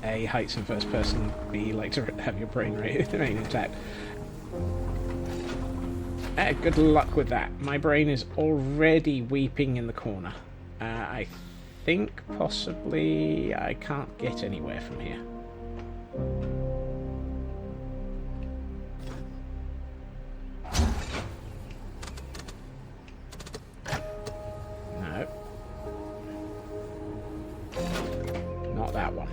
A, heights in first person. B, like to have your brain remain intact. Good luck with that. My brain is already weeping in the corner. I think possibly I can't get anywhere from here. No. Not that one.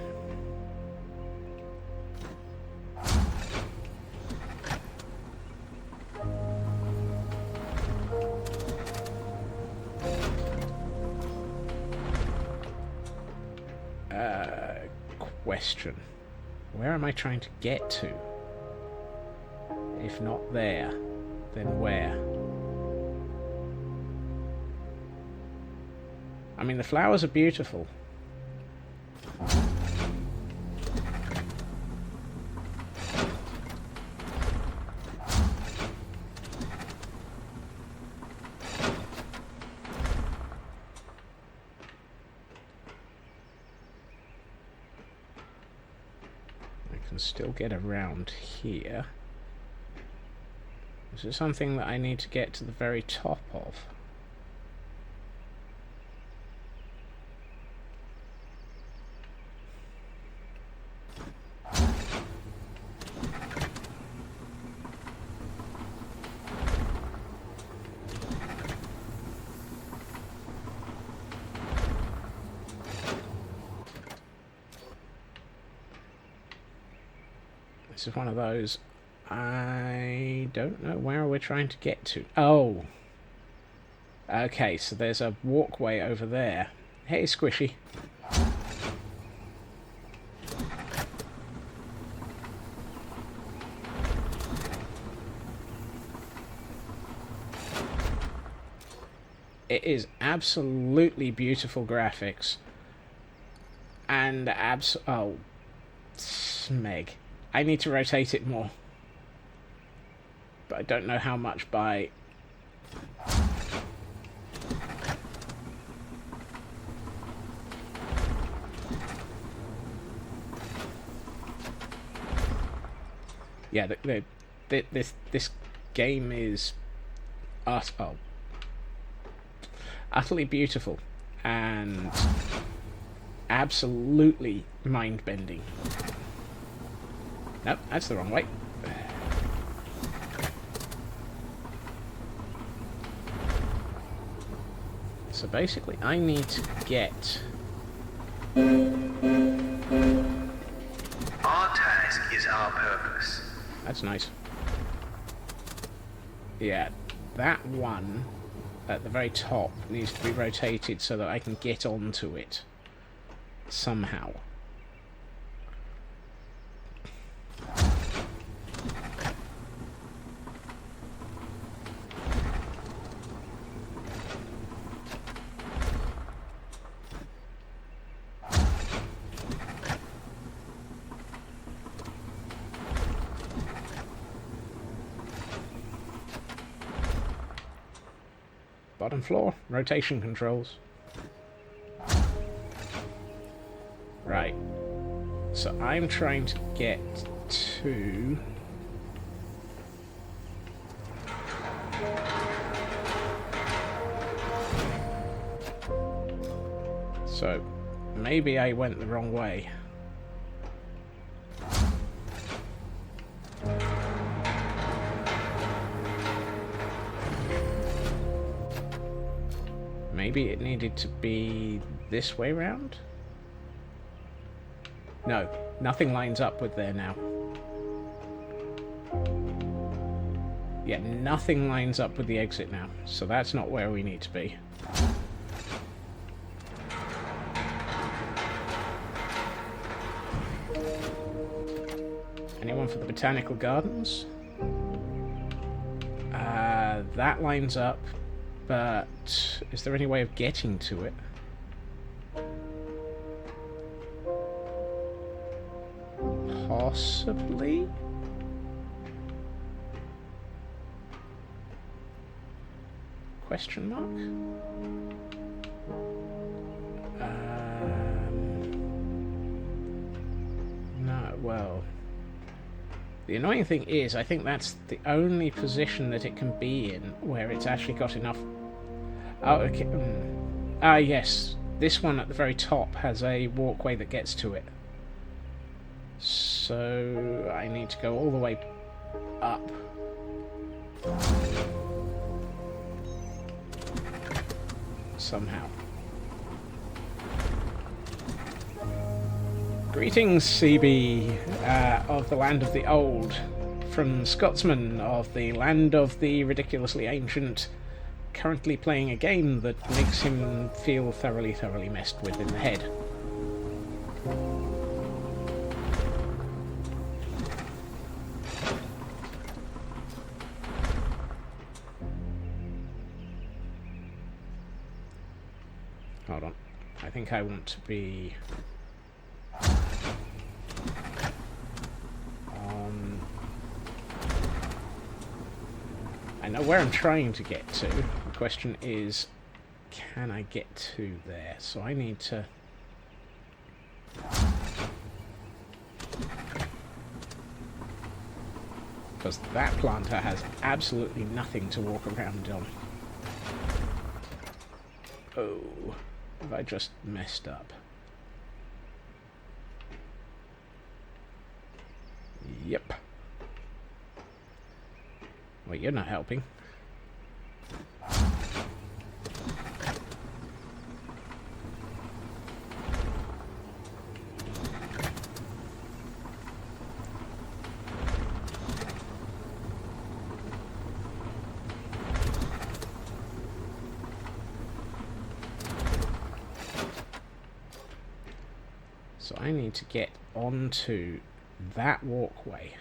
Question. Where am I trying to get to? If not there, then where? I mean, the flowers are beautiful. Still get around here. Is there something that I need to get to the very top of? This is one of those. I don't know where we're trying to get to. Oh. Okay, so there's a walkway over there. Hey, Squishy. It is absolutely beautiful graphics. And oh. Smeg. I need to rotate it more. But I don't know how much by... Yeah, this game is utterly beautiful and absolutely mind-bending. Nope, that's the wrong way. So basically, I need to get... Our task is our purpose. That's nice. Yeah, that one at the very top needs to be rotated so that I can get onto it somehow. Bottom floor, rotation controls. Right. So I'm trying to get to... So maybe I went the wrong way. Maybe it needed to be this way round? No, nothing lines up with there now. Yeah, nothing lines up with the exit now, so that's not where we need to be. Anyone for the Botanical Gardens? That lines up, but is there any way of getting to it? Possibly? Question mark? No, well... The annoying thing is, I think that's the only position that it can be in where it's actually got enough... Oh, okay. Ah, yes. This one at the very top has a walkway that gets to it. So I need to go all the way up. Somehow. Greetings, CB, of the land of the old, from Scotsman of the land of the ridiculously ancient, currently playing a game that makes him feel thoroughly messed with in the head. Hold on. I think I want to be... I know where I'm trying to get to. The question is, can I get to there? So I need to... Because that planter has absolutely nothing to walk around on. Oh, have I just messed up? Yep. Wait, you're not helping. So I need to get onto that walkway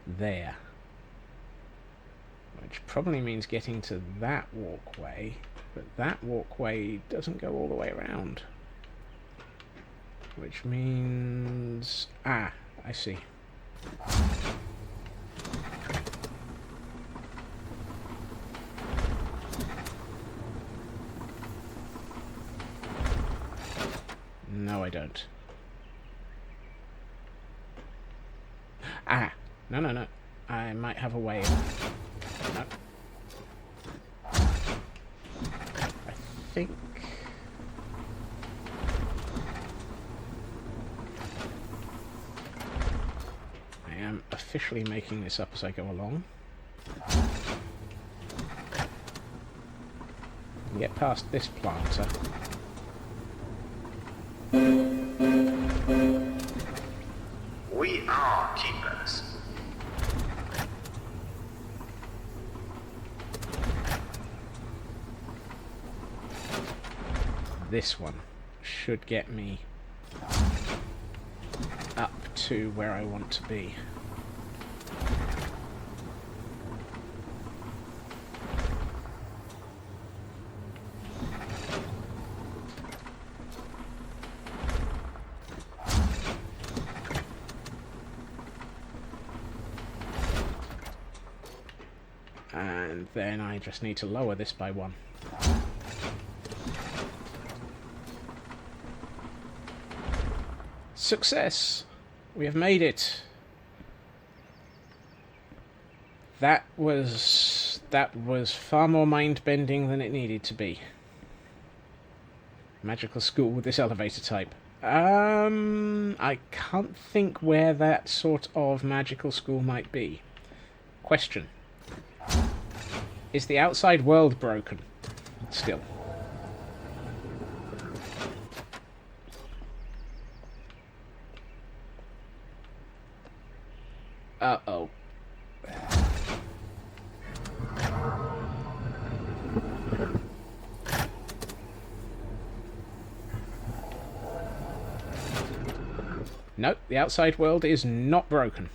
there. Which probably means getting to that walkway, but that walkway doesn't go all the way around. Which means... Ah, I see. No, I don't. Ah! No. I might have a way of... No. I think... I am officially making this up as I go along. Get past this planter. We are keepers. This one should get me up to where I want to be. And then I just need to lower this by one. Success! We have made it. That was far more mind-bending than it needed to be. Magical school with this elevator type. I can't think where that sort of magical school might be. Question. Is the outside world broken? Still. Uh-oh. Nope, the outside world is not broken.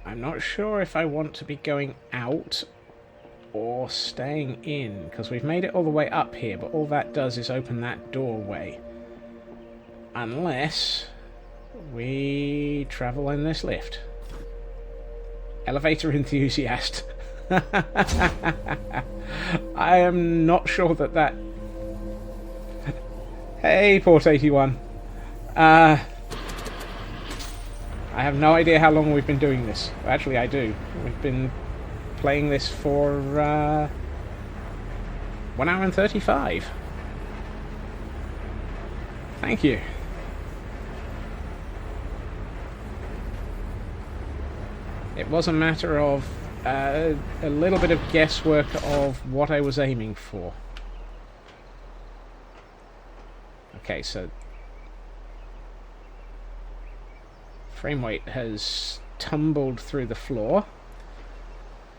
I'm not sure if I want to be going out or staying in, because we've made it all the way up here, but all that does is open that doorway. Unless we travel in this lift. Elevator enthusiast. I am not sure that... Hey, Port 81. I have no idea how long we've been doing this. Actually, I do. We've been playing this for 1 hour and 35. Thank you. It was a matter of a little bit of guesswork of what I was aiming for. Okay, so frame rate has tumbled through the floor,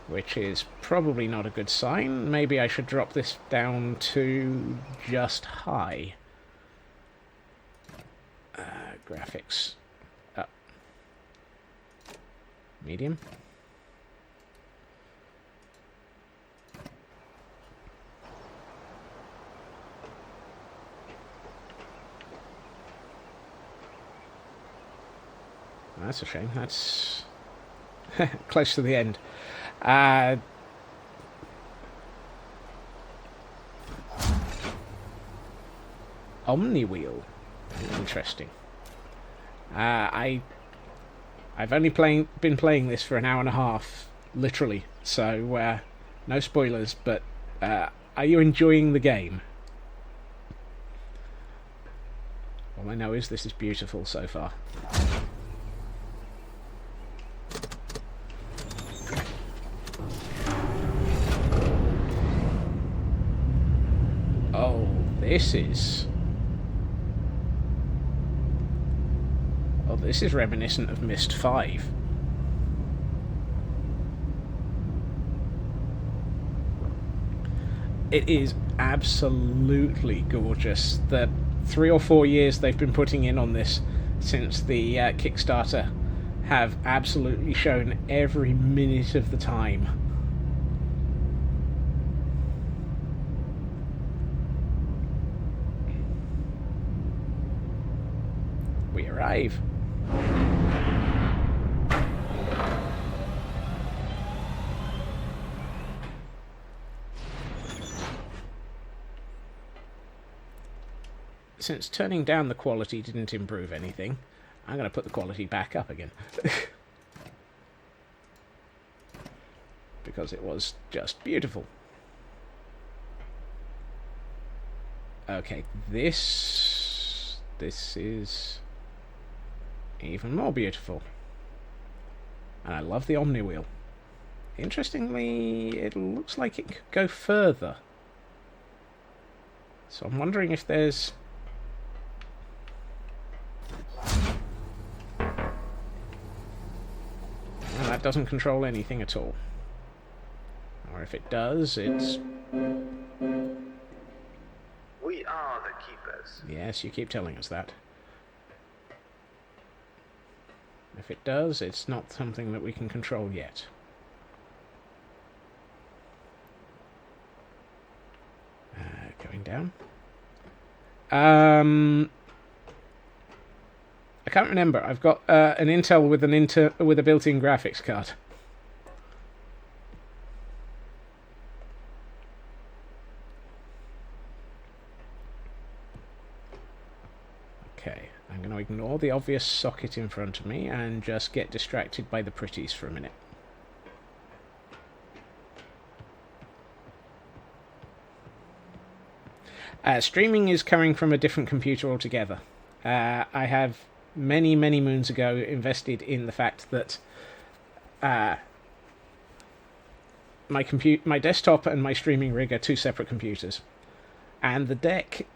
which is probably not a good sign. Maybe I should drop this down to just high. Graphics up. Medium. That's a shame. That's close to the end. Omni wheel. Interesting. I've only been playing this for an hour and a half, literally. So no spoilers. But are you enjoying the game? All I know is this is beautiful so far. Oh, this is... Oh, this is reminiscent of Myst 5. It is absolutely gorgeous. The 3 or 4 years they've been putting in on this since the Kickstarter have absolutely shown every minute of the time. We arrive. Since turning down the quality didn't improve anything, I'm going to put the quality back up again. Because it was just beautiful. Okay, this is even more beautiful. And I love the Omni wheel. Interestingly, it looks like it could go further. So I'm wondering if there's... Well, that doesn't control anything at all. Or if it does, it's... We are the keepers. Yes, you keep telling us that. If it does, it's not something that we can control yet. Going down. I can't remember. I've got an Intel with a built-in graphics card. Okay, I'm going to ignore the obvious socket in front of me and just get distracted by the pretties for a minute. Streaming is coming from a different computer altogether. I have many moons ago invested in the fact that my desktop and my streaming rig are two separate computers, and the deck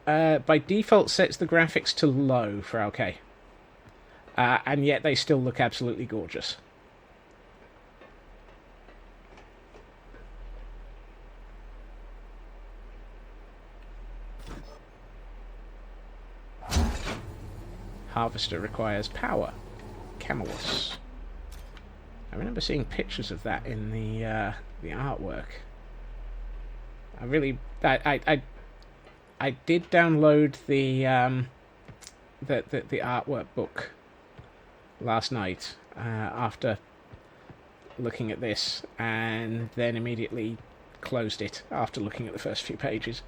by default sets the graphics to low for 4K, and yet they still look absolutely gorgeous. Harvester requires power. Camelus. I remember seeing pictures of that in the artwork. I did download the artwork book last night after looking at this, and then immediately closed it after looking at the first few pages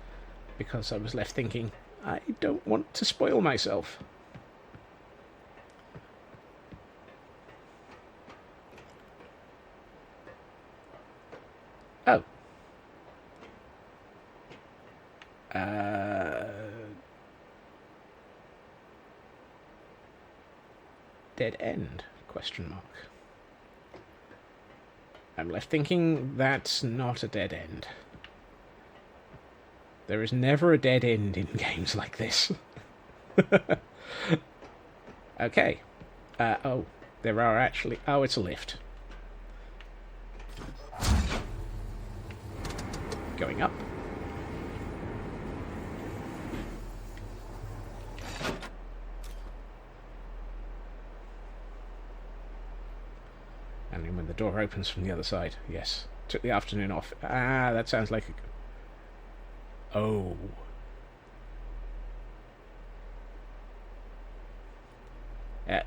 because I was left thinking, I don't want to spoil myself. Oh. Dead end? Question mark. I'm left thinking that's not a dead end. There is never a dead end in games like this. Okay. Oh, there are actually... Oh, it's a lift. Going up. And when the door opens from the other side. Yes. Took the afternoon off. Ah, that sounds like a... Oh.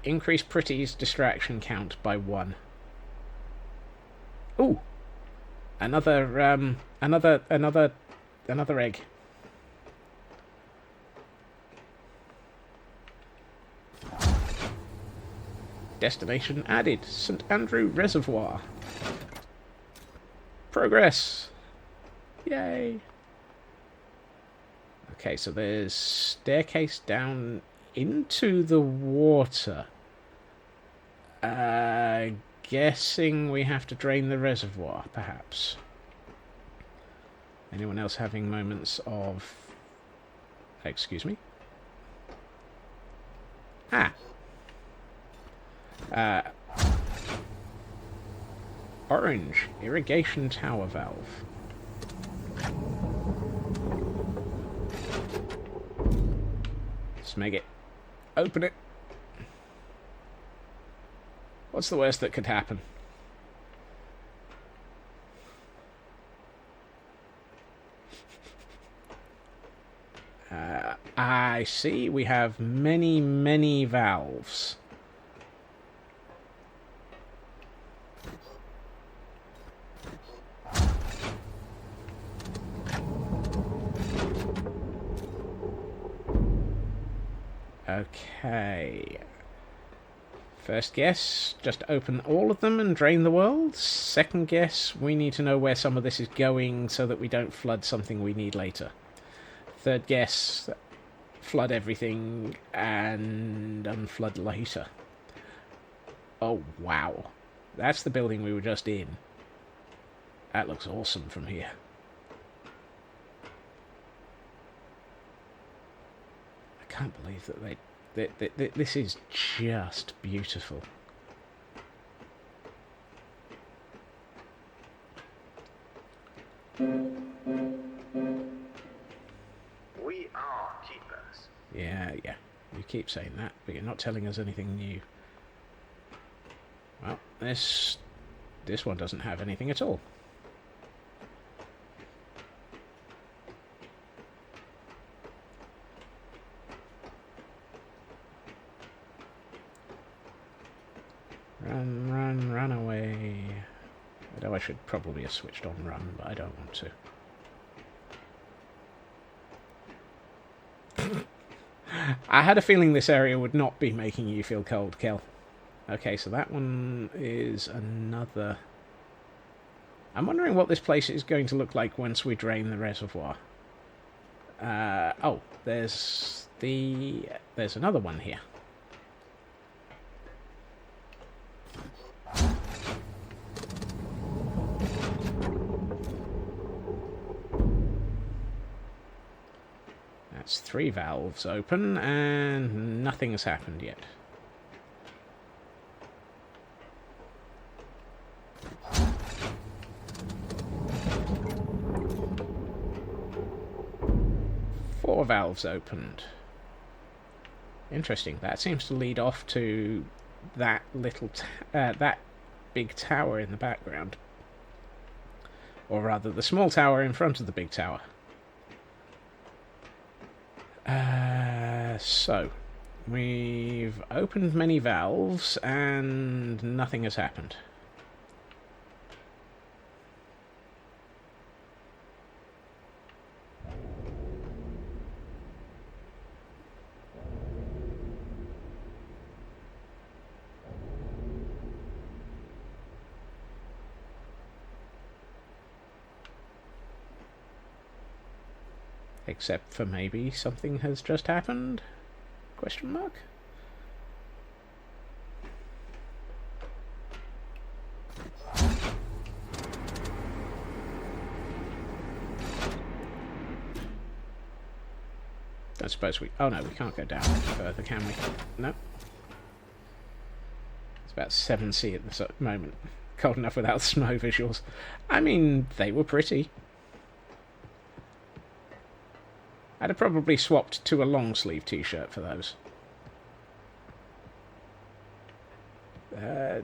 Increase Pretty's distraction count by 1. Ooh. Another egg. Destination added. St. Andrew Reservoir. Progress. Yay. Okay, so there's staircase down into the water. Guessing we have to drain the reservoir, perhaps. Anyone else having moments of... Excuse me? Ah. Orange. Irrigation tower valve. Let's make it. Open it. What's the worst that could happen? I see we have many, many valves. Okay. First guess, just open all of them and drain the world. Second guess, we need to know where some of this is going so that we don't flood something we need later. Third guess, flood everything and unflood later. Oh, wow. That's the building we were just in. That looks awesome from here. I can't believe that this is just beautiful. We are keepers. Yeah. You keep saying that, but you're not telling us anything new. Well, this one doesn't have anything at all. Run away. I know I should probably have switched on run, but I don't want to. I had a feeling this area would not be making you feel cold, Kel. Okay, so that one is another... I'm wondering what this place is going to look like once we drain the reservoir. Oh, there's another one here. That's 3 valves open, and nothing has happened yet. Four valves opened. Interesting. That seems to lead off to that that big tower in the background. Or rather, the small tower in front of the big tower. So, we've opened many valves, and nothing has happened. Except for maybe something has just happened? Question mark? I suppose we... Oh no, we can't go down further, can we? No. It's about 7C at the moment. Cold enough without snow visuals. I mean, they were pretty. I'd have probably swapped to a long sleeve t-shirt for those.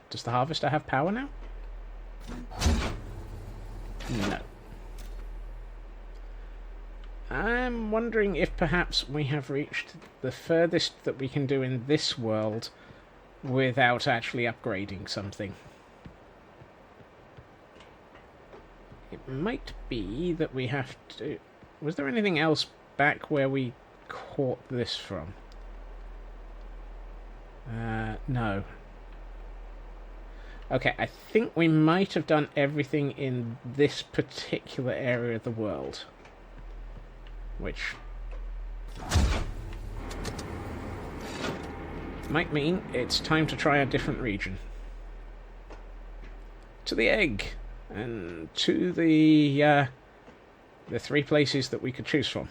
Does the harvester have power now? No. I'm wondering if perhaps we have reached the furthest that we can do in this world without actually upgrading something. It might be that we have to... Was there anything else back where we caught this from? No. Okay, I think we might have done everything in this particular area of the world. Which might mean it's time to try a different region. To the egg! And to the 3 places that we could choose from.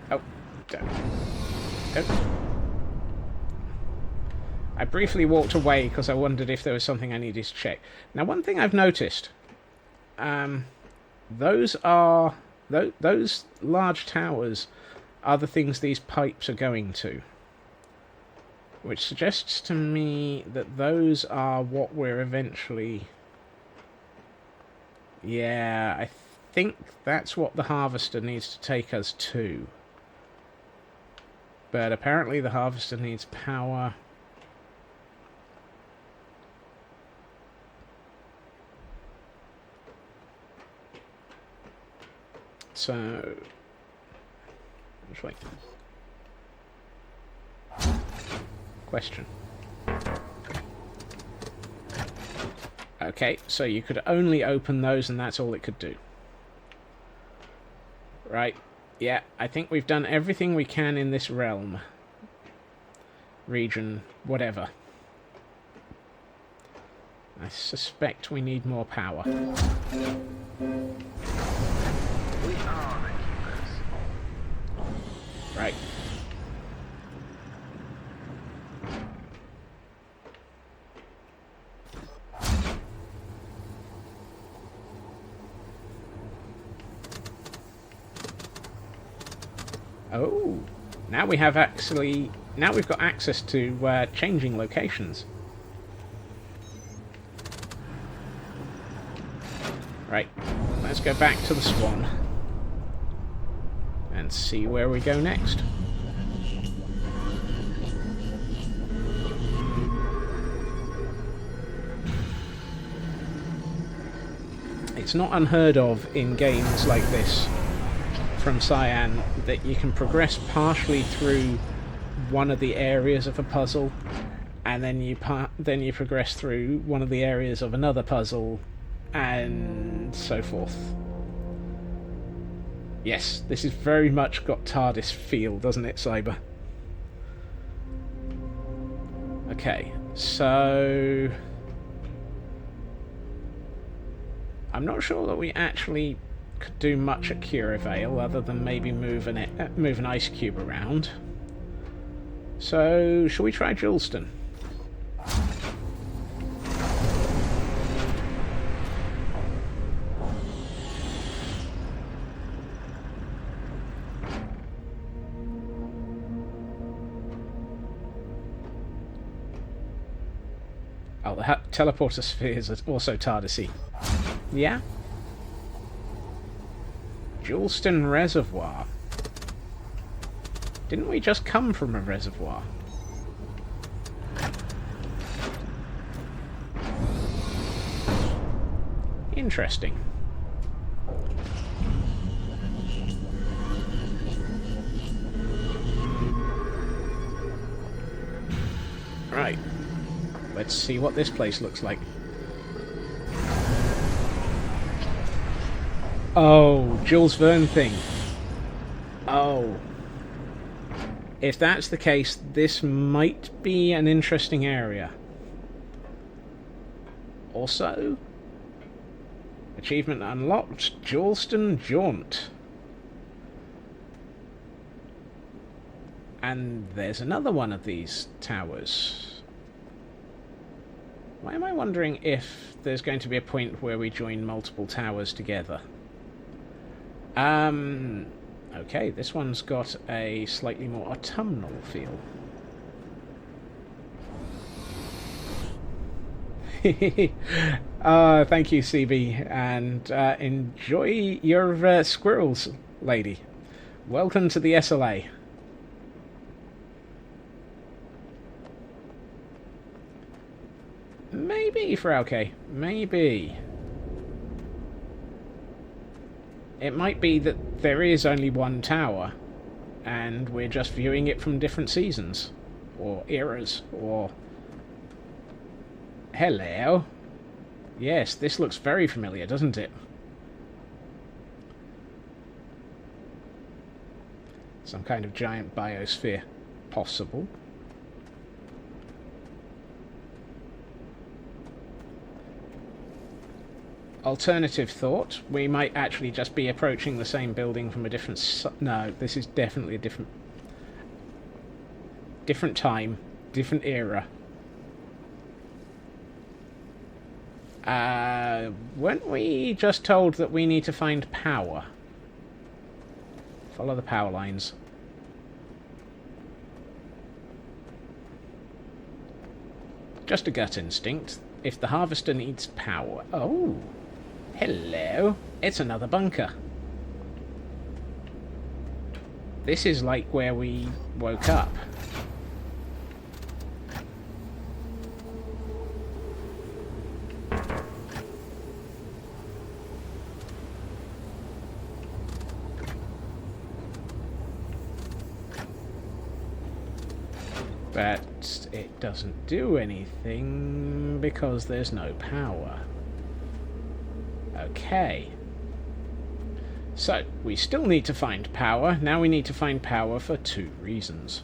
Oh, don't. I briefly walked away because I wondered if there was something I needed to check. Now, one thing I've noticed, those large towers are the things these pipes are going to, which suggests to me that those are what we're eventually... Yeah, I think that's what the harvester needs to take us to. But apparently the harvester needs power... So, just wait. Question. Okay, so you could only open those and that's all it could do. Right, yeah, I think we've done everything we can in this realm. Region, whatever. I suspect we need more power. We are the keepers. Right. Oh, now we have actually... Now we've got access to changing locations. Right, let's go back to the Swan and see where we go next. It's not unheard of in games like this from Cyan that you can progress partially through one of the areas of a puzzle, and then you progress through one of the areas of another puzzle, and so forth. Yes, this has very much got TARDIS feel, doesn't it, Cyber? Okay, so... I'm not sure that we actually do much at Curivale other than maybe move an ice cube around. So, shall we try Juleston? Oh, the teleporter spheres are also TARDIS-y. Yeah? Juleston Reservoir. Didn't we just come from a reservoir? Interesting. Right. Let's see what this place looks like. Oh, Jules Verne thing. Oh. If that's the case, this might be an interesting area. Also, achievement unlocked, Juleston Jaunt. And there's another one of these towers. Why am I wondering if there's going to be a point where we join multiple towers together? Okay, this one's got a slightly more autumnal feel. Thank you, CB, and enjoy your squirrels, lady. Welcome to the SLA. Maybe, Frauke, maybe. It might be that there is only one tower, and we're just viewing it from different seasons, or eras, or... Hello. Yes, this looks very familiar, doesn't it? Some kind of giant biosphere. Possible. Alternative thought, we might actually just be approaching the same building from a different... No, this is definitely a different time, different era. Weren't we just told that we need to find power? Follow the power lines. Just a gut instinct. If the harvester needs power... Oh! Hello! It's another bunker. This is like where we woke up. But it doesn't do anything because there's no power. Okay. So, we still need to find power. Now we need to find power for 2 reasons.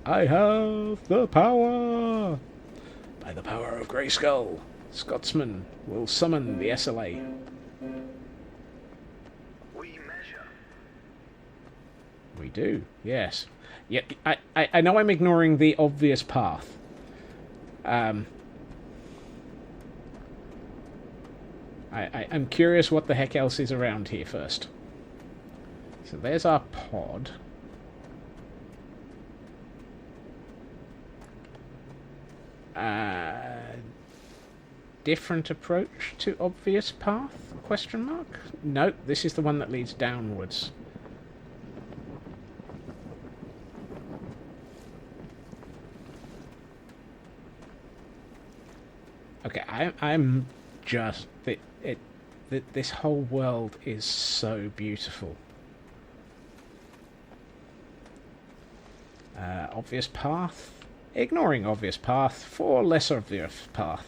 I have the power! By the power of Greyskull, Scotsman will summon the SLA. We measure. We do, yes. Yeah, I know I'm ignoring the obvious path. I'm curious what the heck else is around here first. So there's our pod. Different approach to obvious path? Question mark? No, this is the one that leads downwards. Okay, I'm just... this whole world is so beautiful. Obvious path? Ignoring obvious path for less obvious path.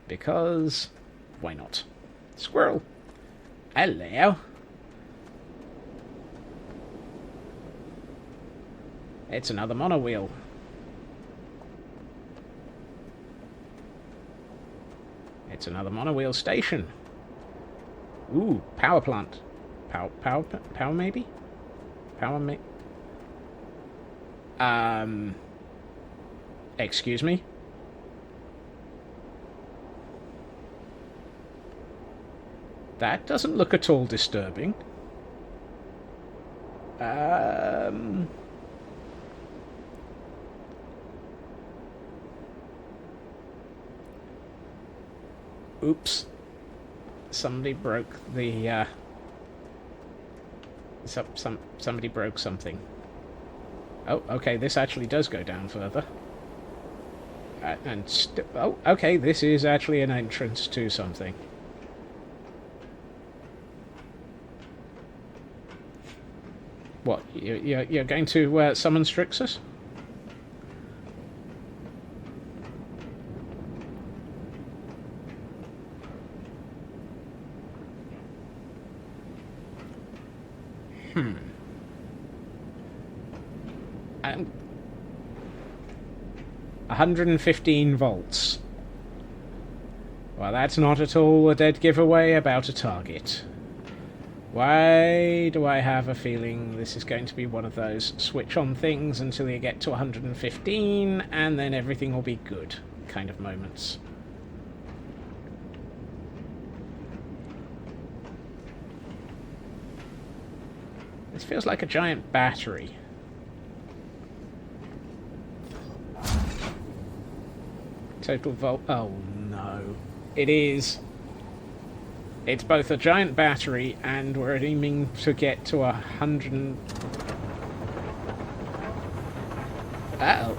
Because... why not? Squirrel! Hello! It's another monowheel. It's another monowheel station. Ooh, power plant. Power maybe? Power may... Excuse me? That doesn't look at all disturbing. Oops. Somebody broke the, somebody broke something. Oh, okay, this actually does go down further. Oh, okay, this is actually an entrance to something. What, you're going to summon Strixus? Hmm. 115 volts. Well, that's not at all a dead giveaway about a target. Why do I have a feeling this is going to be one of those switch on things until you get to 115 and then everything will be good kind of moments? This feels like a giant battery. Total volt... Oh, no. It is... It's both a giant battery and we're aiming to get to 100... Uh-oh.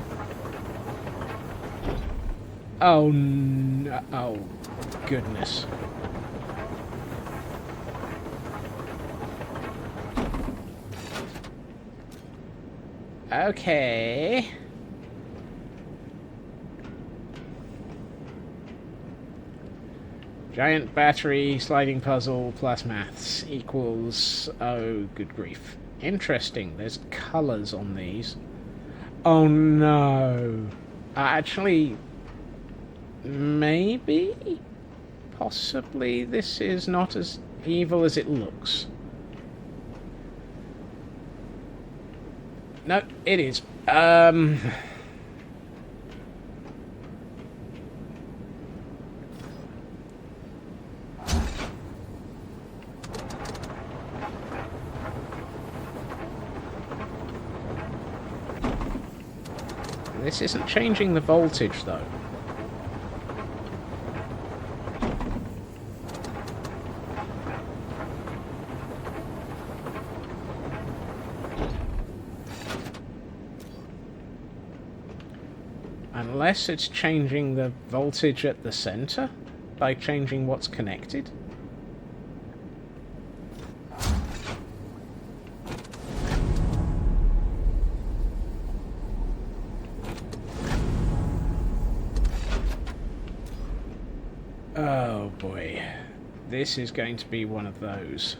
Oh, no. Oh, goodness. Okay. Giant battery, sliding puzzle, plus maths equals... Oh, good grief. Interesting. There's colours on these. Oh, no. Actually... Maybe? Possibly this is not as evil as it looks. No, it is. This isn't changing the voltage, though. Unless it's changing the voltage at the center by changing what's connected. Oh boy, this is going to be one of those.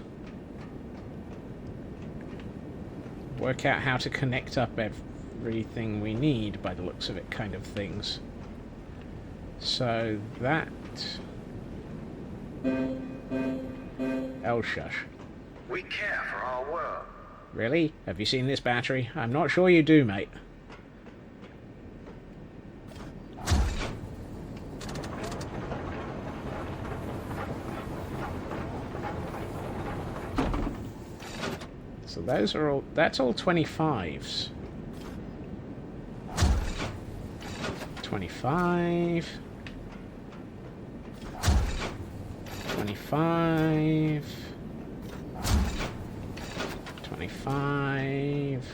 Work out how to connect up everything we need, by the looks of it, kind of things. So that... Oh, shush. We care for our world. Really? Have you seen this battery? I'm not sure you do, mate. So those are all... That's all 25s. 25... 25... 25...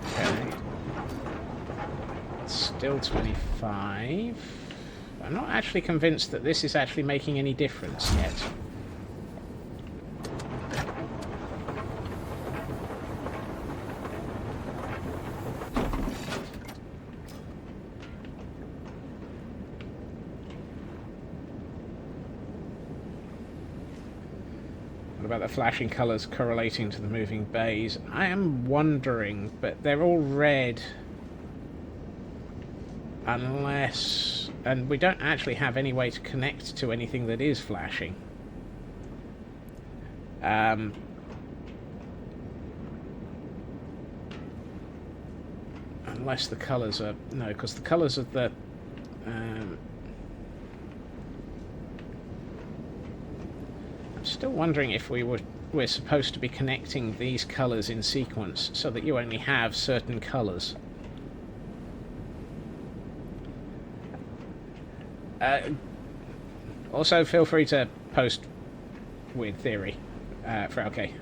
Okay. Still 25... I'm not actually convinced that this is actually making any difference yet. What about the flashing colours correlating to the moving bays? I am wondering, but they're all red. Unless... and we don't actually have any way to connect to anything that is flashing. Unless the colours are... No, because the colours of the... I'm still wondering if we're supposed to be connecting these colours in sequence so that you only have certain colours. Also, feel free to post weird theory for okay.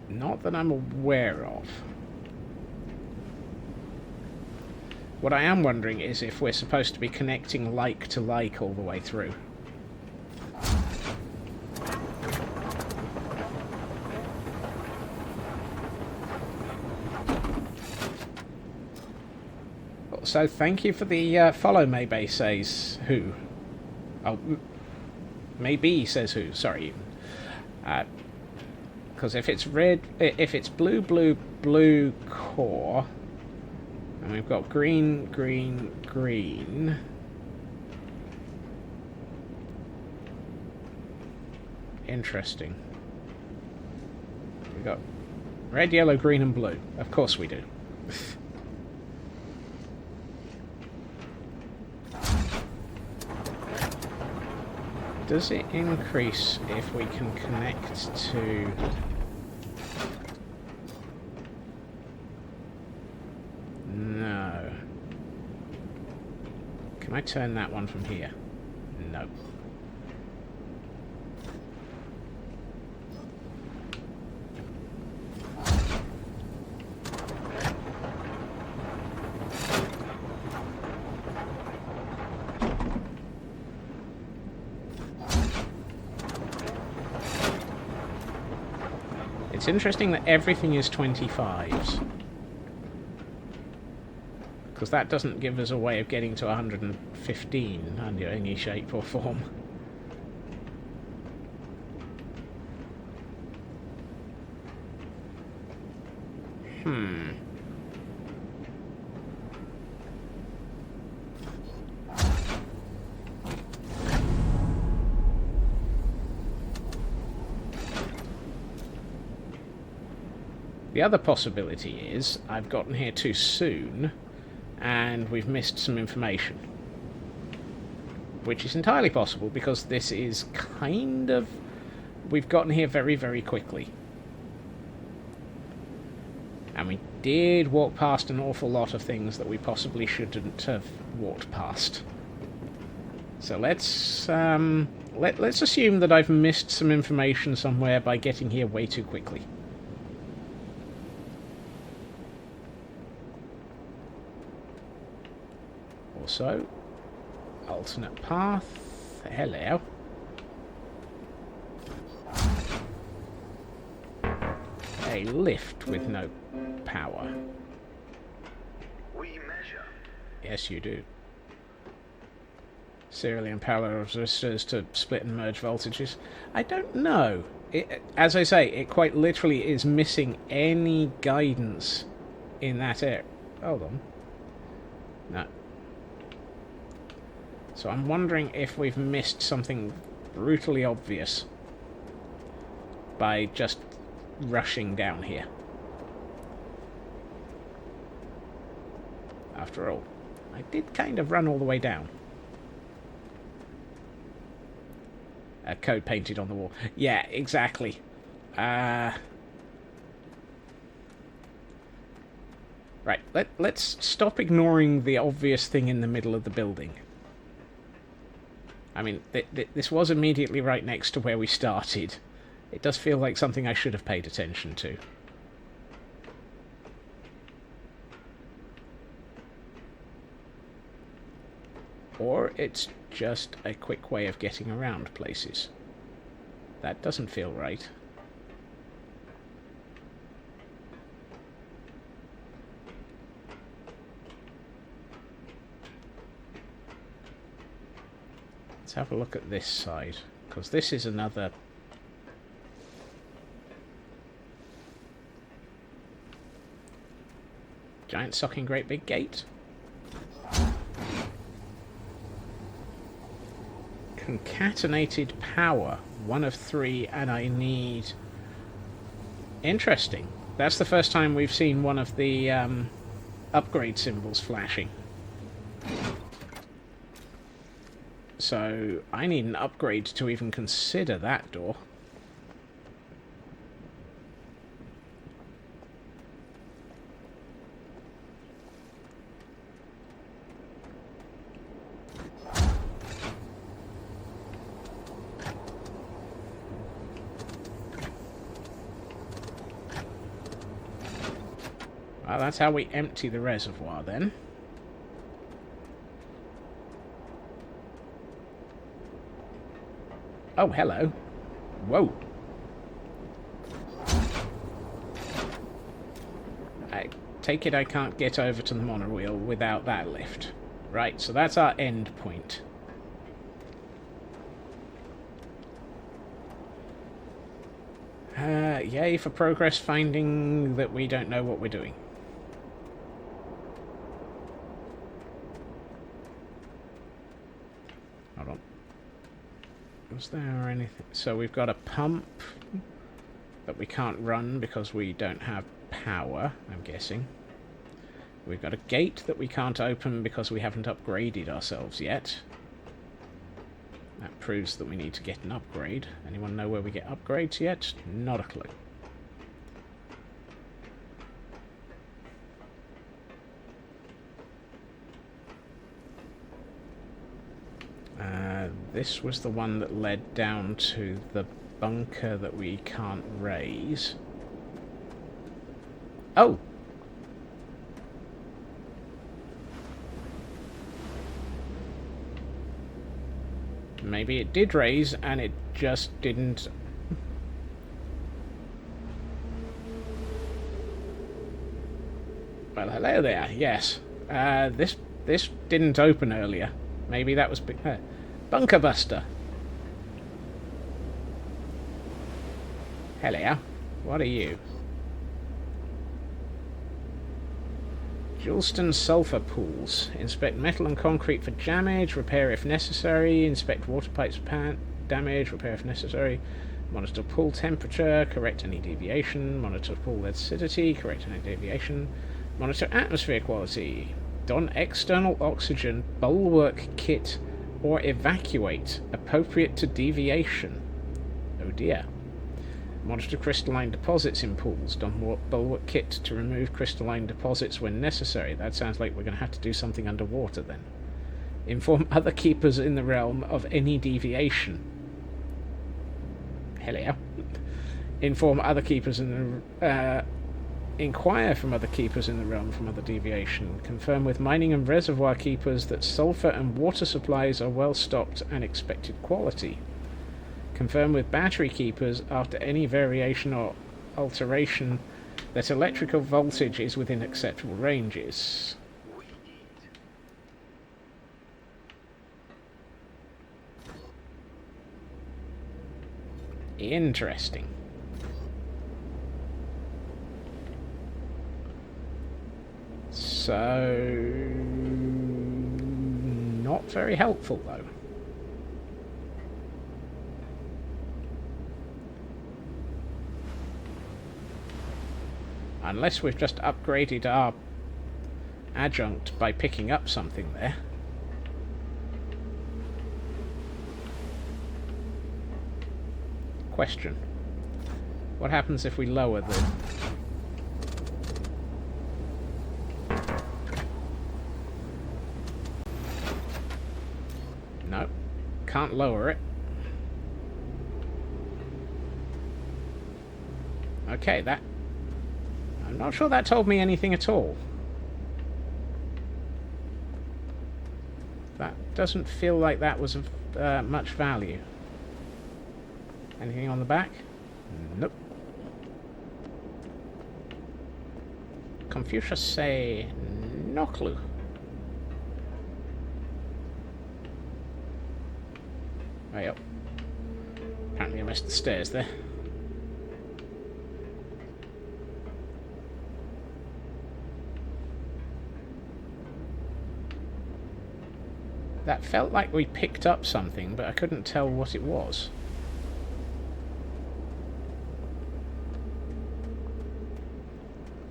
Not that I'm aware of. What I am wondering is if we're supposed to be connecting like to like all the way through. So thank you for the follow, Maybe says who. Oh, maybe says who. Sorry. Because if it's red, if it's blue, blue, blue core, and we've got green, green, green. Interesting. We've got red, yellow, green, and blue. Of course we do. Does it increase if we can connect to... No. Can I turn that one from here? No. It's interesting that everything is 25s. Because that doesn't give us a way of getting to 115 under any shape or form. The other possibility is I've gotten here too soon and we've missed some information. Which is entirely possible because this is kind of... We've gotten here very, very quickly. And we did walk past an awful lot of things that we possibly shouldn't have walked past. So let's assume that I've missed some information somewhere by getting here way too quickly. Also, alternate path. Hello. A lift with no power. We measure. Yes, you do. Serially and parallel resistors to split and merge voltages. I don't know. As I say, it quite literally is missing any guidance in that area. Hold on. No. So I'm wondering if we've missed something brutally obvious by just rushing down here. After all, I did kind of run all the way down. Code painted on the wall. Yeah, exactly. Right, let's stop ignoring the obvious thing in the middle of the building. I mean, this was immediately right next to where we started. It does feel like something I should have paid attention to. Or it's just a quick way of getting around places. That doesn't feel right. have a look at this side, because this is another... giant socking great big gate. Concatenated power, 1 of 3, and I need... Interesting. That's the first time we've seen one of the upgrade symbols flashing. So I need an upgrade to even consider that door. Well, that's how we empty the reservoir, then. Oh, hello. Whoa. I take it I can't get over to the monorail without that lift. Right, so that's our end point. Yay for progress finding that we don't know what we're doing. Hold on. Was there anything? So we've got a pump that we can't run because we don't have power, I'm guessing. We've got a gate that we can't open because we haven't upgraded ourselves yet. That proves that we need to get an upgrade. Anyone know where we get upgrades yet? Not a clue. This was the one that led down to the bunker that we can't raise. Oh! Maybe it did raise and it just didn't... Well, hello there, yes. This didn't open earlier. Maybe that was... Bunker Buster. Hello. What are you? Juleston sulfur pools. Inspect metal and concrete for damage. Repair if necessary. Inspect water pipes for damage. Repair if necessary. Monitor pool temperature. Correct any deviation. Monitor pool acidity. Correct any deviation. Monitor atmosphere quality. Don external oxygen bulwark kit or evacuate, appropriate to deviation. Oh dear. Monitor crystalline deposits in pools. Don bulwark kit to remove crystalline deposits when necessary. That sounds like we're going to have to do something underwater then. Inform other keepers in the realm of any deviation. Hello. Inform other keepers in the... Inquire from other keepers in the realm from other deviation. Confirm with mining and reservoir keepers that sulfur and water supplies are well stocked and expected quality. Confirm with battery keepers after any variation or alteration that electrical voltage is within acceptable ranges. Interesting. So, not very helpful though. Unless we've just upgraded our adjunct by picking up something there. Question. What happens if we lower the... No, can't lower it. Okay, that... I'm not sure that told me anything at all. That doesn't feel like that was of much value. Anything on the back? Nope. Confucius say no clue. Way up. Apparently I missed the stairs there. That felt like we picked up something, but I couldn't tell what it was.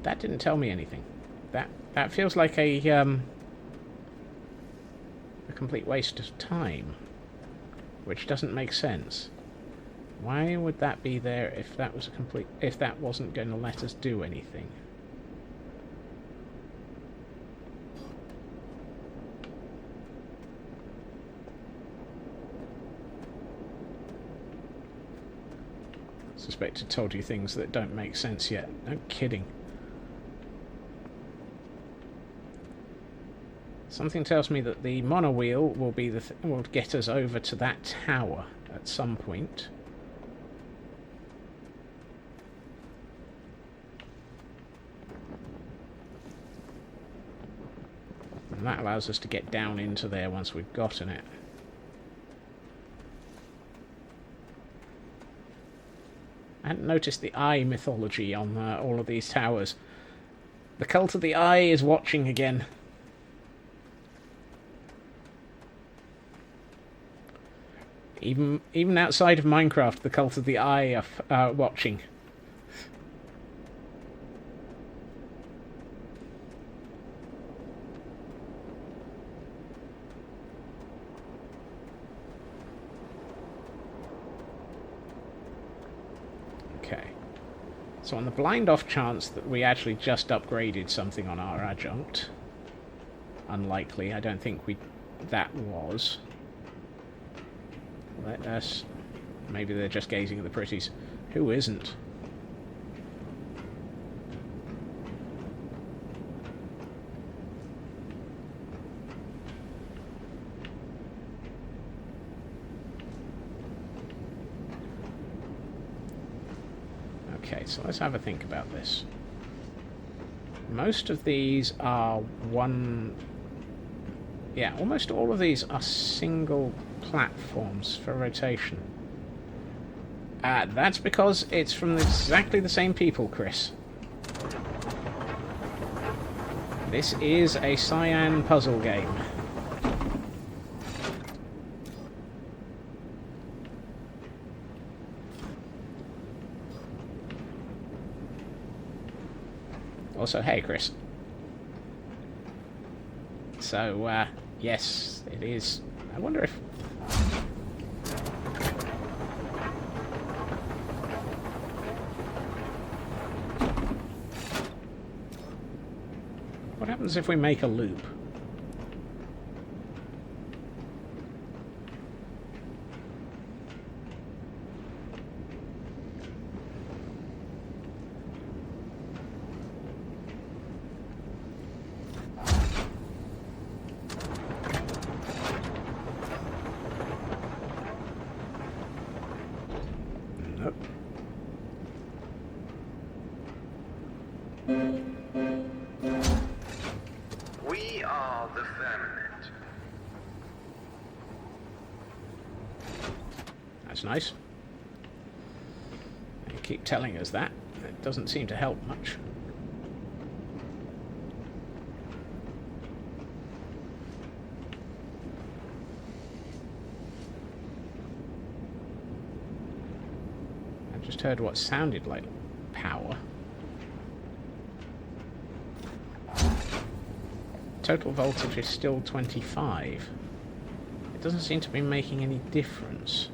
That didn't tell me anything. That feels like a complete waste of time, which doesn't make sense. Why would that be there if that was if that wasn't going to let us do anything? Suspect it told you things that don't make sense yet. No kidding. Something tells me that the monowheel will be will get us over to that tower at some point. And that allows us to get down into there once we've gotten it. I hadn't noticed the eye mythology on all of these towers. The cult of the eye is watching again. Even outside of Minecraft, the cult of the eye are watching. Okay. So on the blind off chance that we actually just upgraded something on our adjunct, unlikely, I don't think that was. Let us... Maybe they're just gazing at the pretties. Who isn't? Okay, so let's have a think about this. Most of these are one... Yeah, almost all of these are single platforms for rotation. That's because it's from exactly the same people, Chris. This is a cyan puzzle game. Also, hey, Chris. So, yes, it is. I wonder if... What happens if we make a loop? Nope. We are the Firmament. That's nice. They keep telling us that. It doesn't seem to help much. I just heard what sounded like power. Total voltage is still 25. It doesn't seem to be making any difference.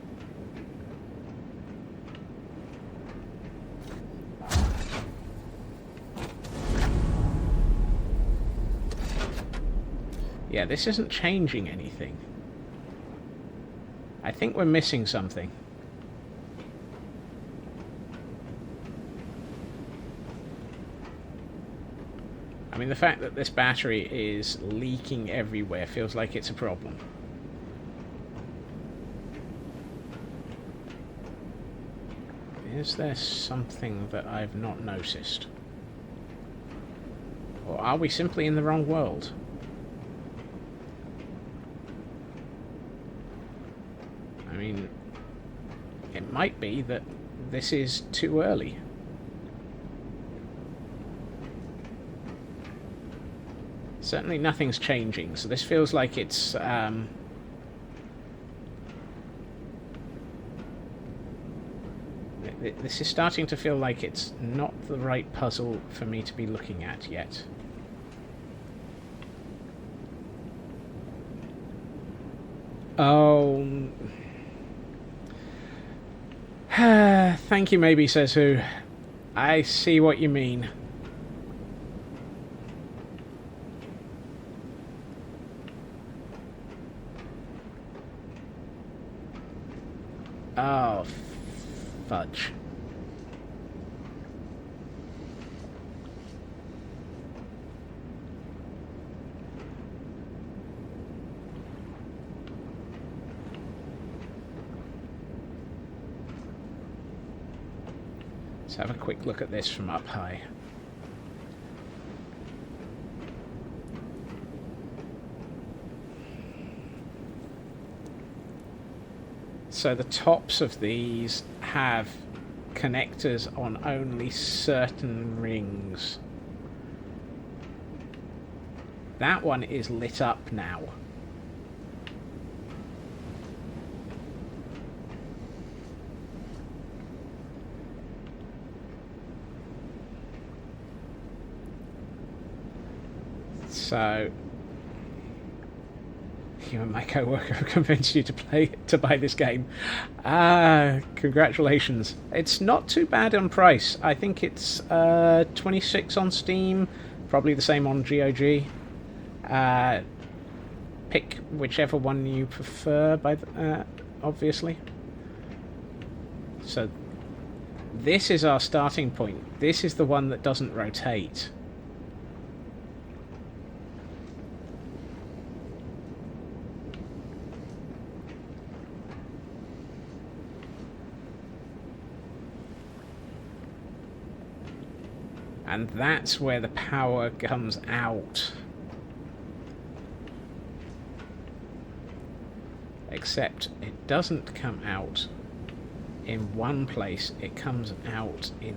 Yeah, this isn't changing anything. I think we're missing something. I mean, the fact that this battery is leaking everywhere feels like it's a problem. Is there something that I've not noticed? Or are we simply in the wrong world? I mean, it might be that this is too early. Certainly nothing's changing, so this feels like it's... this is starting to feel like it's not the right puzzle for me to be looking at yet. Oh... Thank you, maybe, says who. I see what you mean. Oh, fudge. Let's have a quick look at this from up high. So the tops of these have connectors on only certain rings. That one is lit up now. So, you and my co-worker have convinced you to buy this game. Congratulations. It's not too bad on price. I think it's 26 on Steam, probably the same on GOG. Pick whichever one you prefer, obviously. So, this is our starting point. This is the one that doesn't rotate. And that's where the power comes out. Except it doesn't come out in one place, it comes out in...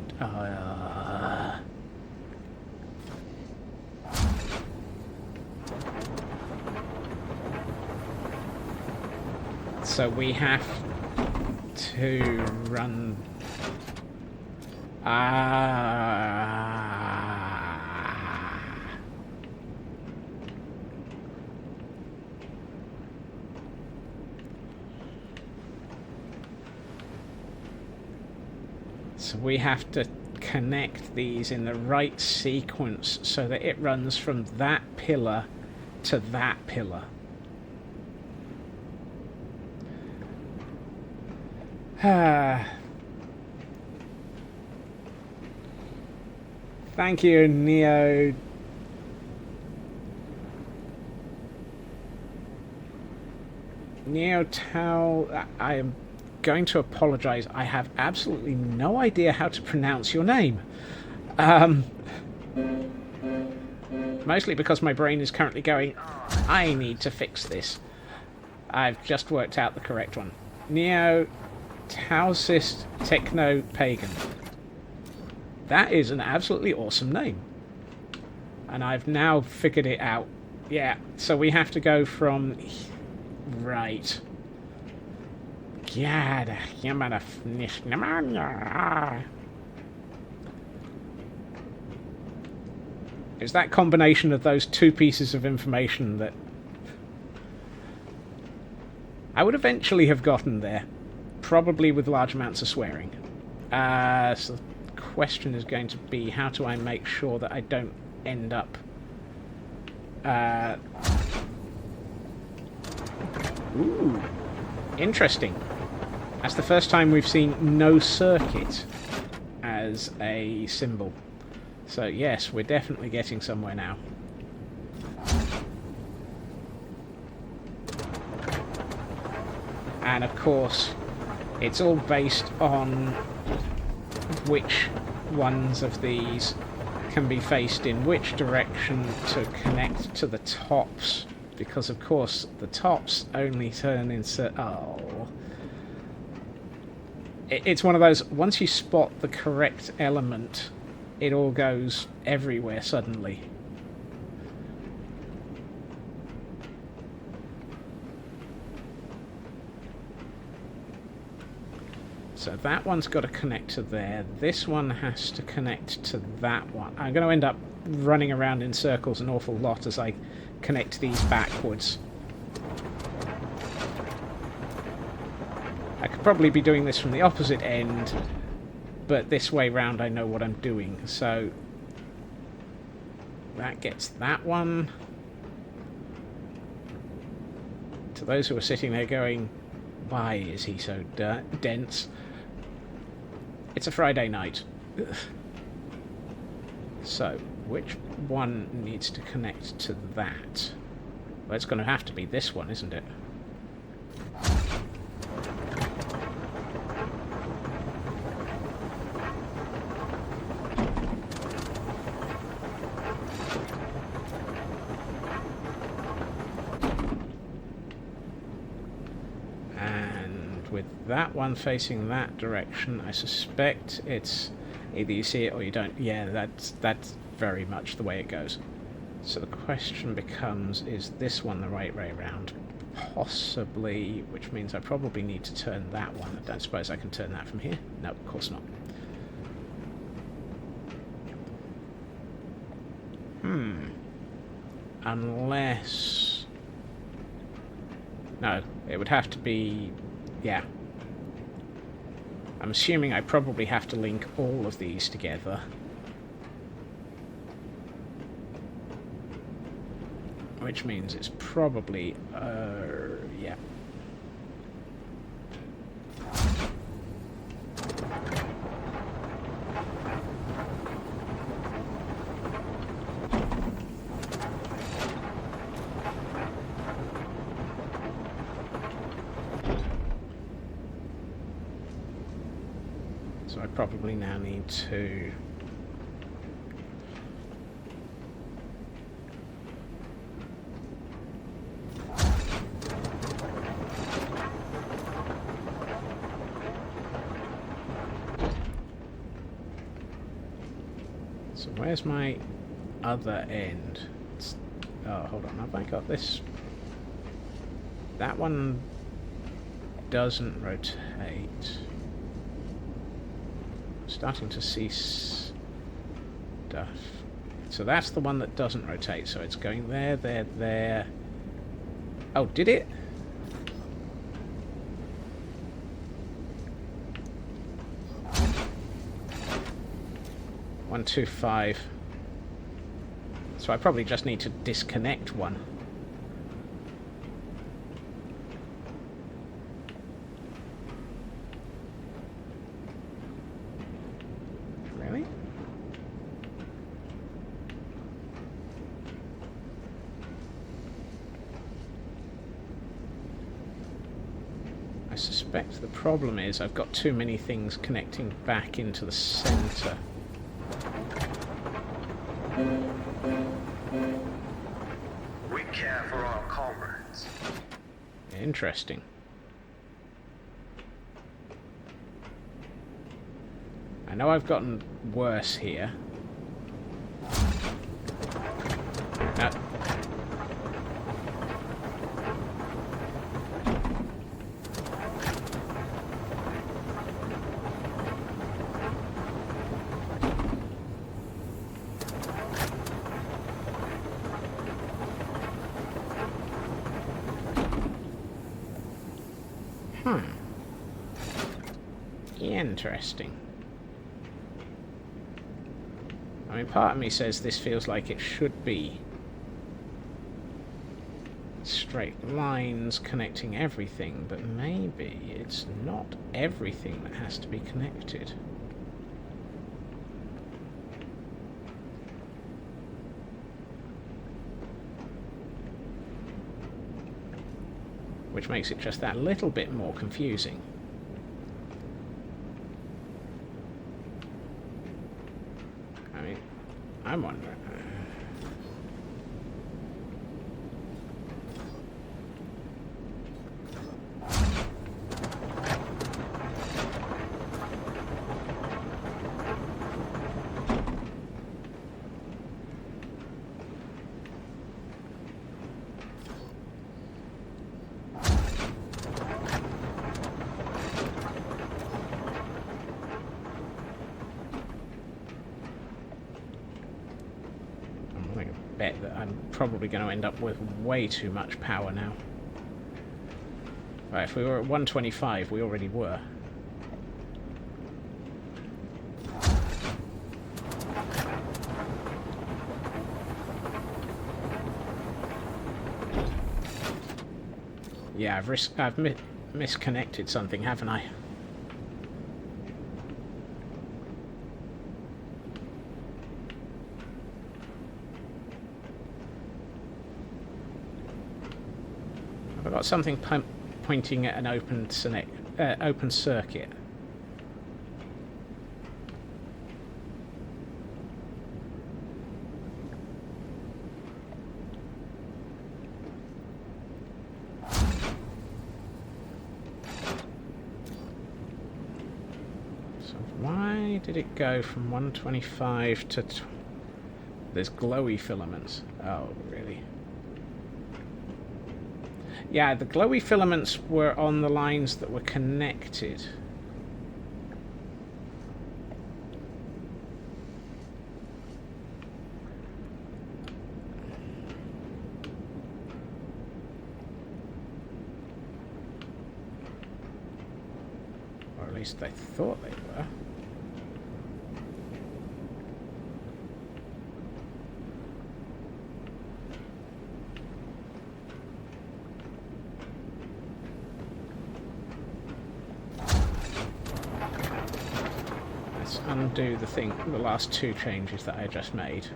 So we have to run... So we have to connect these in the right sequence so that it runs from that pillar to that pillar. Thank you, Neo. Neo Tao, I am going to apologize. I have absolutely no idea how to pronounce your name. Mostly because my brain is currently going, I need to fix this. I've just worked out the correct one. Neo Taoist Techno Pagan. That is an absolutely awesome name. And I've now figured it out. Yeah, so we have to go from... Right. God, it's that combination of those two pieces of information that I would eventually have gotten there, probably with large amounts of swearing. So the question is going to be, how do I make sure that I don't end up ooh, interesting. That's the first time we've seen no circuit as a symbol. So yes, we're definitely getting somewhere now. And of course, it's all based on which ones of these can be faced in which direction to connect to the tops. Because of course, the tops only turn in... Oh... It's one of those, once you spot the correct element, it all goes everywhere suddenly. So that one's got to connect to there. This one has to connect to that one. I'm going to end up running around in circles an awful lot as I connect these backwards. I could probably be doing this from the opposite end, but this way round I know what I'm doing. So that gets that one. To those who are sitting there going, why is he so dense? It's a Friday night. So, which one needs to connect to that? Well, it's going to have to be this one, isn't it? With that one facing that direction, I suspect it's either you see it or you don't. Yeah, that's very much the way it goes. So the question becomes, is this one the right way around? Possibly, which means I probably need to turn that one. I don't suppose I can turn that from here? No, of course not. Unless... No, it would have to be... Yeah. I'm assuming I probably have to link all of these together. Which means it's probably... yeah. So I probably now need to... So where's my other end? Oh, hold on, have I got this? That one doesn't rotate. Starting to see stuff. So that's the one that doesn't rotate, so it's going there, there, there. Oh, did it? One, two, five. So I probably just need to disconnect one. I suspect the problem is I've got too many things connecting back into the center. We care for our comrades. Interesting. I know I've gotten worse here. No. Interesting. I mean, part of me says this feels like it should be straight lines connecting everything, but maybe it's not everything that has to be connected. Which makes it just that little bit more confusing. I'm wondering. bet that I'm probably going to end up with way too much power now. Right, if we were at 125, we already were. Yeah, I've misconnected something, haven't I? I've got something pointing at an open circuit. Why did it go from 125 to... There's glowy filaments. Oh, really? Yeah, the glowy filaments were on the lines that were connected. Or at least I thought they were. Undo the last two changes that I just made.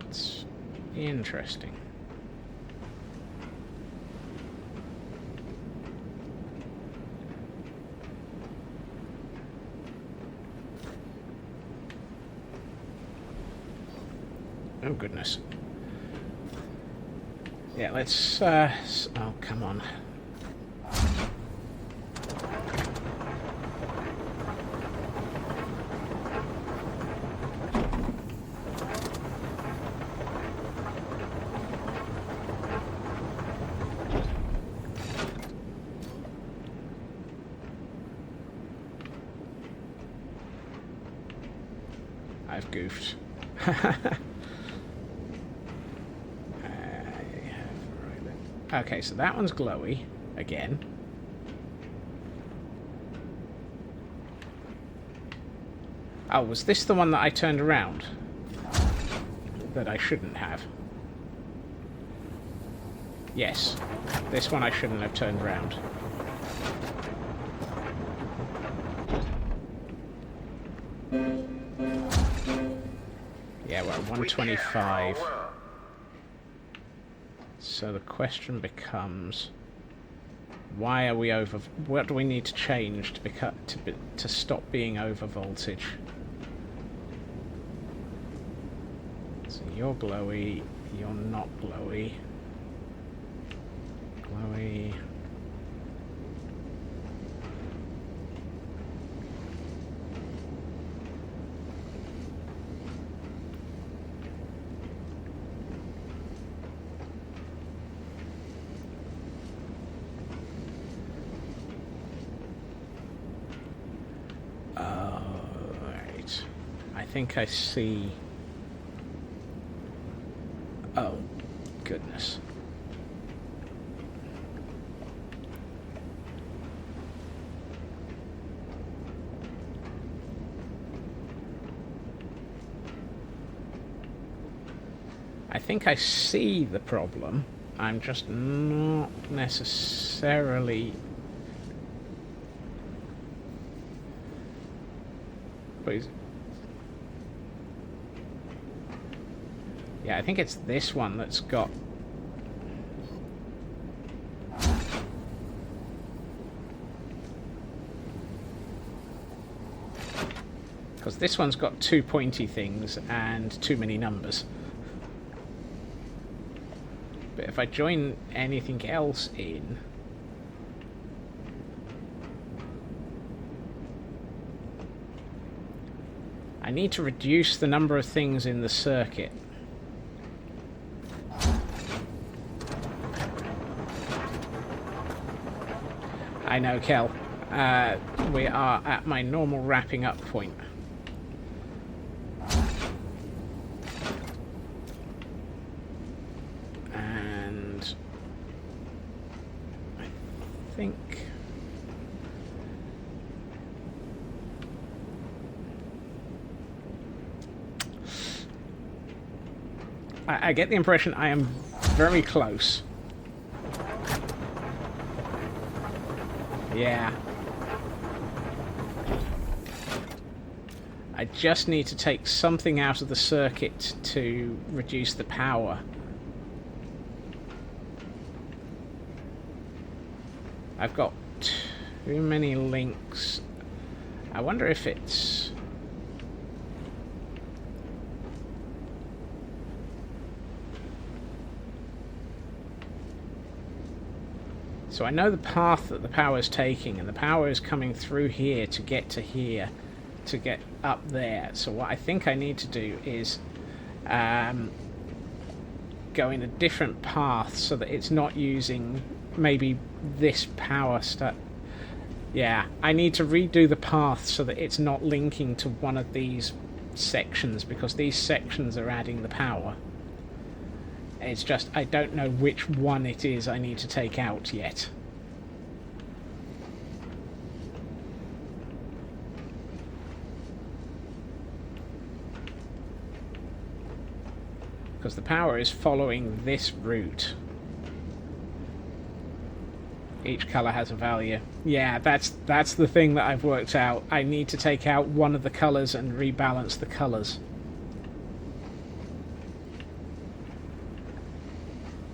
It's interesting. Oh, goodness. Yeah, let's, oh, come on. I've goofed. Okay, so that one's glowy, again. Oh, was this the one that I turned around? That I shouldn't have? Yes. This one I shouldn't have turned around. Yeah, we're at 125. So the question becomes, why are we over? What do we need to change to stop being over voltage? So you're glowy, you're not glowy. Glowy. I think I see... Oh, goodness. I think I see the problem. I'm just not necessarily... Please. Yeah, I think it's this one that's got... Because this one's got two pointy things and too many numbers. But if I join anything else in... I I need to reduce the number of things in the circuit. I know, Kel. We are at my normal wrapping up point. And I think I get the impression I am very close. Yeah. I just need to take something out of the circuit to reduce the power. I've got too many links. I wonder if it's... So I know the path that the power is taking, and the power is coming through here to get to here, to get up there. So what I think I need to do is go in a different path so that it's not using maybe this power stuff. Yeah, I need to redo the path so that it's not linking to one of these sections, because these sections are adding the power. It's just, I don't know which one it is I need to take out yet. Because the power is following this route. Each colour has a value. Yeah, that's the thing that I've worked out. I need to take out one of the colours and rebalance the colours.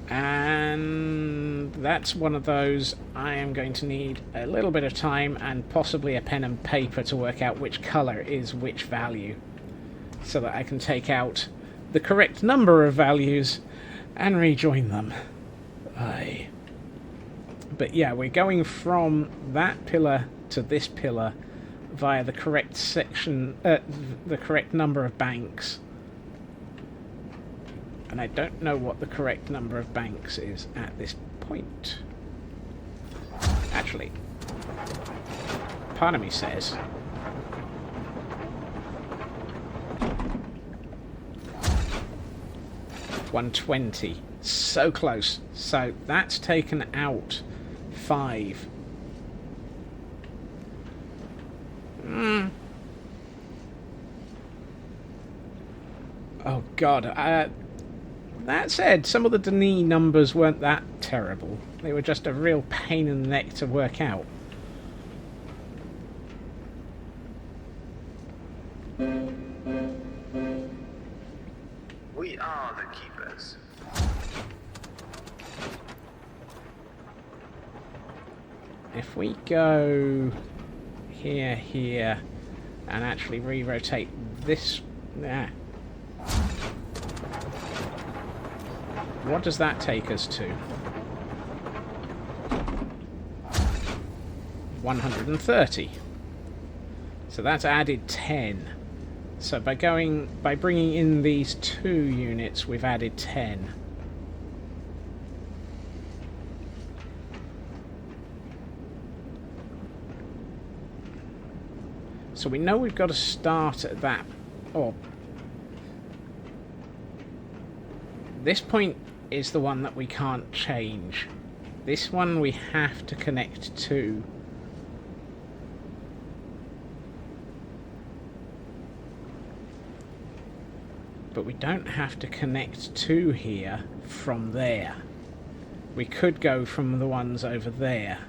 And that's one of those I am going to need a little bit of time and possibly a pen and paper to work out which colour is which value, so that I can take out the correct number of values and rejoin them. Aye. But yeah, we're going from that pillar to this pillar via the correct section, the correct number of banks. And I don't know what the correct number of banks is at this point. Actually, part of me says... $120. So close. So that's taken out 5. Oh god. That said, some of the Denis numbers weren't that terrible. They were just a real pain in the neck to work out. We are the keepers. If we go here, here, and actually re-rotate this... Nah. What does that take us to? 130. So that's added 10. So by bringing in these 2 units, we've added 10. So we know we've got to start at that, or this point is the one that we can't change. This one we have to connect to. But we don't have to connect to here from there. We could go from the ones over there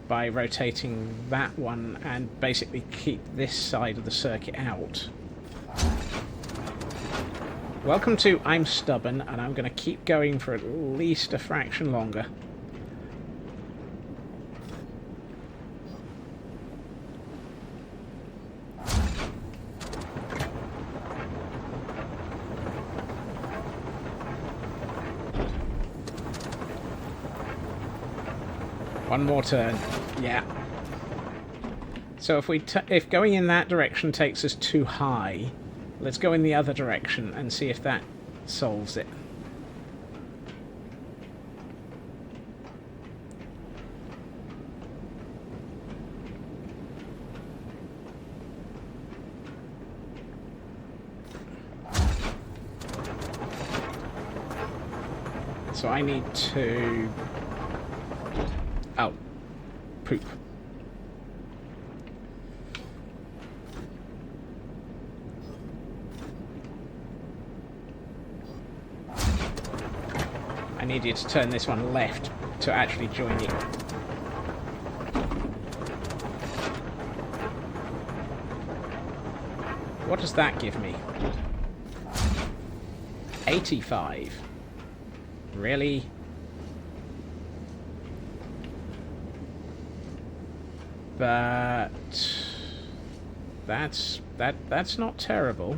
by rotating that one and basically keep this side of the circuit out. Welcome to I'm Stubborn, and I'm going to keep going for at least a fraction longer. One more turn. Yeah. So if going in that direction takes us too high, let's go in the other direction and see if that solves it. So I need to... Oh. Poop. I need you to turn this one left to actually join you. What does that give me? 85. Really? But that's not terrible.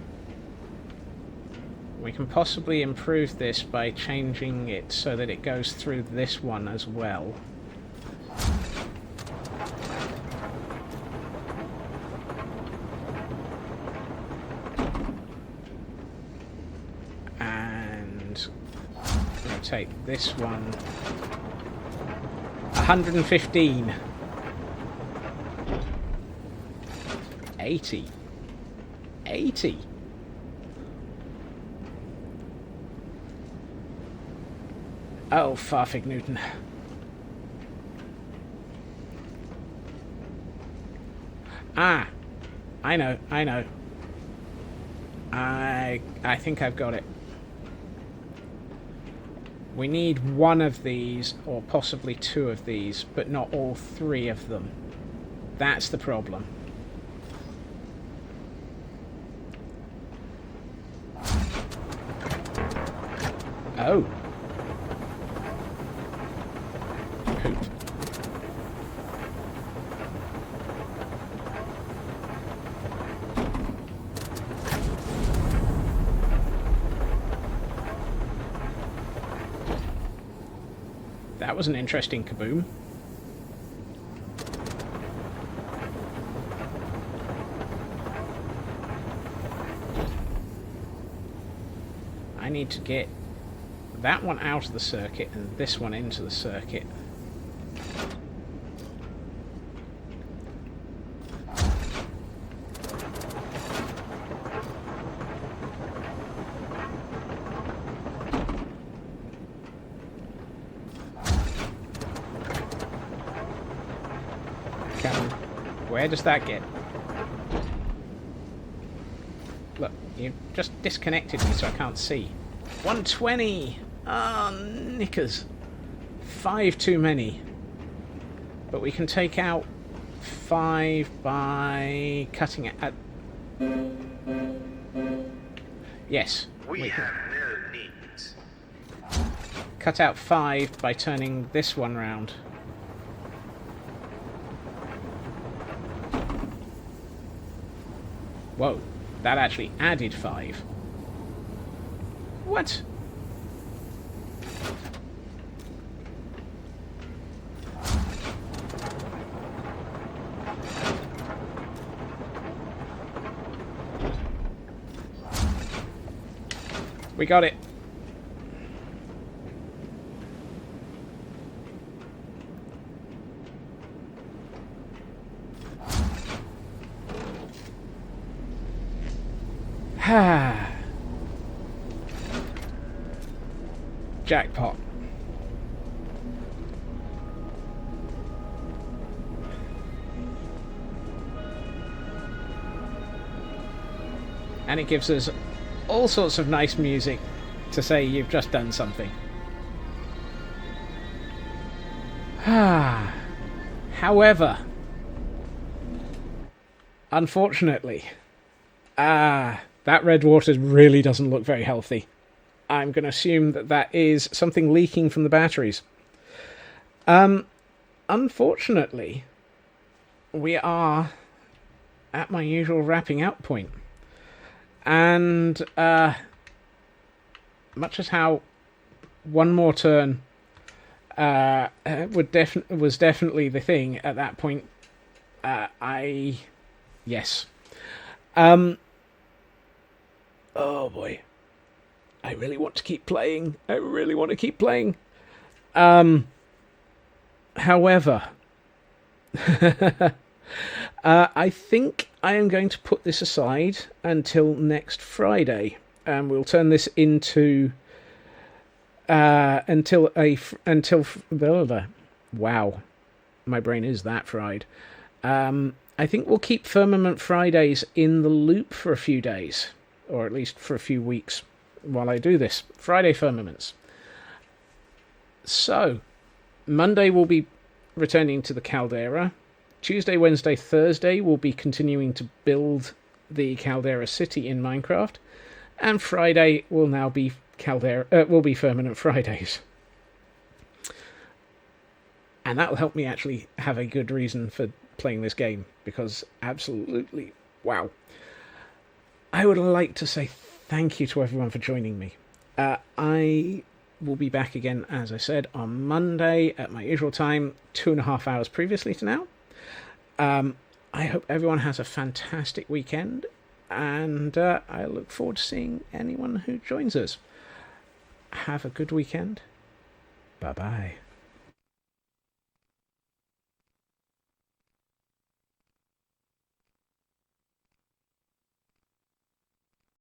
We can possibly improve this by changing it so that it goes through this one as well. And rotate this one. 115. 80. 80. Oh, Farfig Newton. Ah, I know. I think I've got it. We need one of these, or possibly two of these, but not all three of them. That's the problem. Oh. Poop. That was an interesting kaboom. I need to get that one out of the circuit and this one into the circuit. Where does that get? Look, you just disconnected me so I can't see. 120! Ah, knickers. 5 too many. But we can take out 5 by cutting it at... Yes. We have no needs. Cut out 5 by turning this one round. Whoa, that actually added 5. What? We got it. Jackpot. And it gives us all sorts of nice music to say you've just done something. However, unfortunately, that red water really doesn't look very healthy. I'm going to assume that that is something leaking from the batteries. Unfortunately, we are at my usual wrapping up point. And much as how one more turn was definitely the thing at that point, Yes. Oh boy. I really want to keep playing. However, I think I am going to put this aside until next Friday, and we'll turn this into until wow, my brain is that fried. I think we'll keep Firmament Fridays in the loop for a few days, or at least for a few weeks, while I do this. Friday Firmaments. So, Monday we'll be returning to the Caldera. Tuesday, Wednesday, Thursday we'll be continuing to build the Caldera City in Minecraft. And Friday will now be Firmament Fridays. And that will help me actually have a good reason for playing this game, because absolutely, wow. I would like to say thank you to everyone for joining me. I will be back again, as I said, on Monday at my usual time, 2.5 hours previously to now. I hope everyone has a fantastic weekend, and I look forward to seeing anyone who joins us. Have a good weekend. Bye-bye.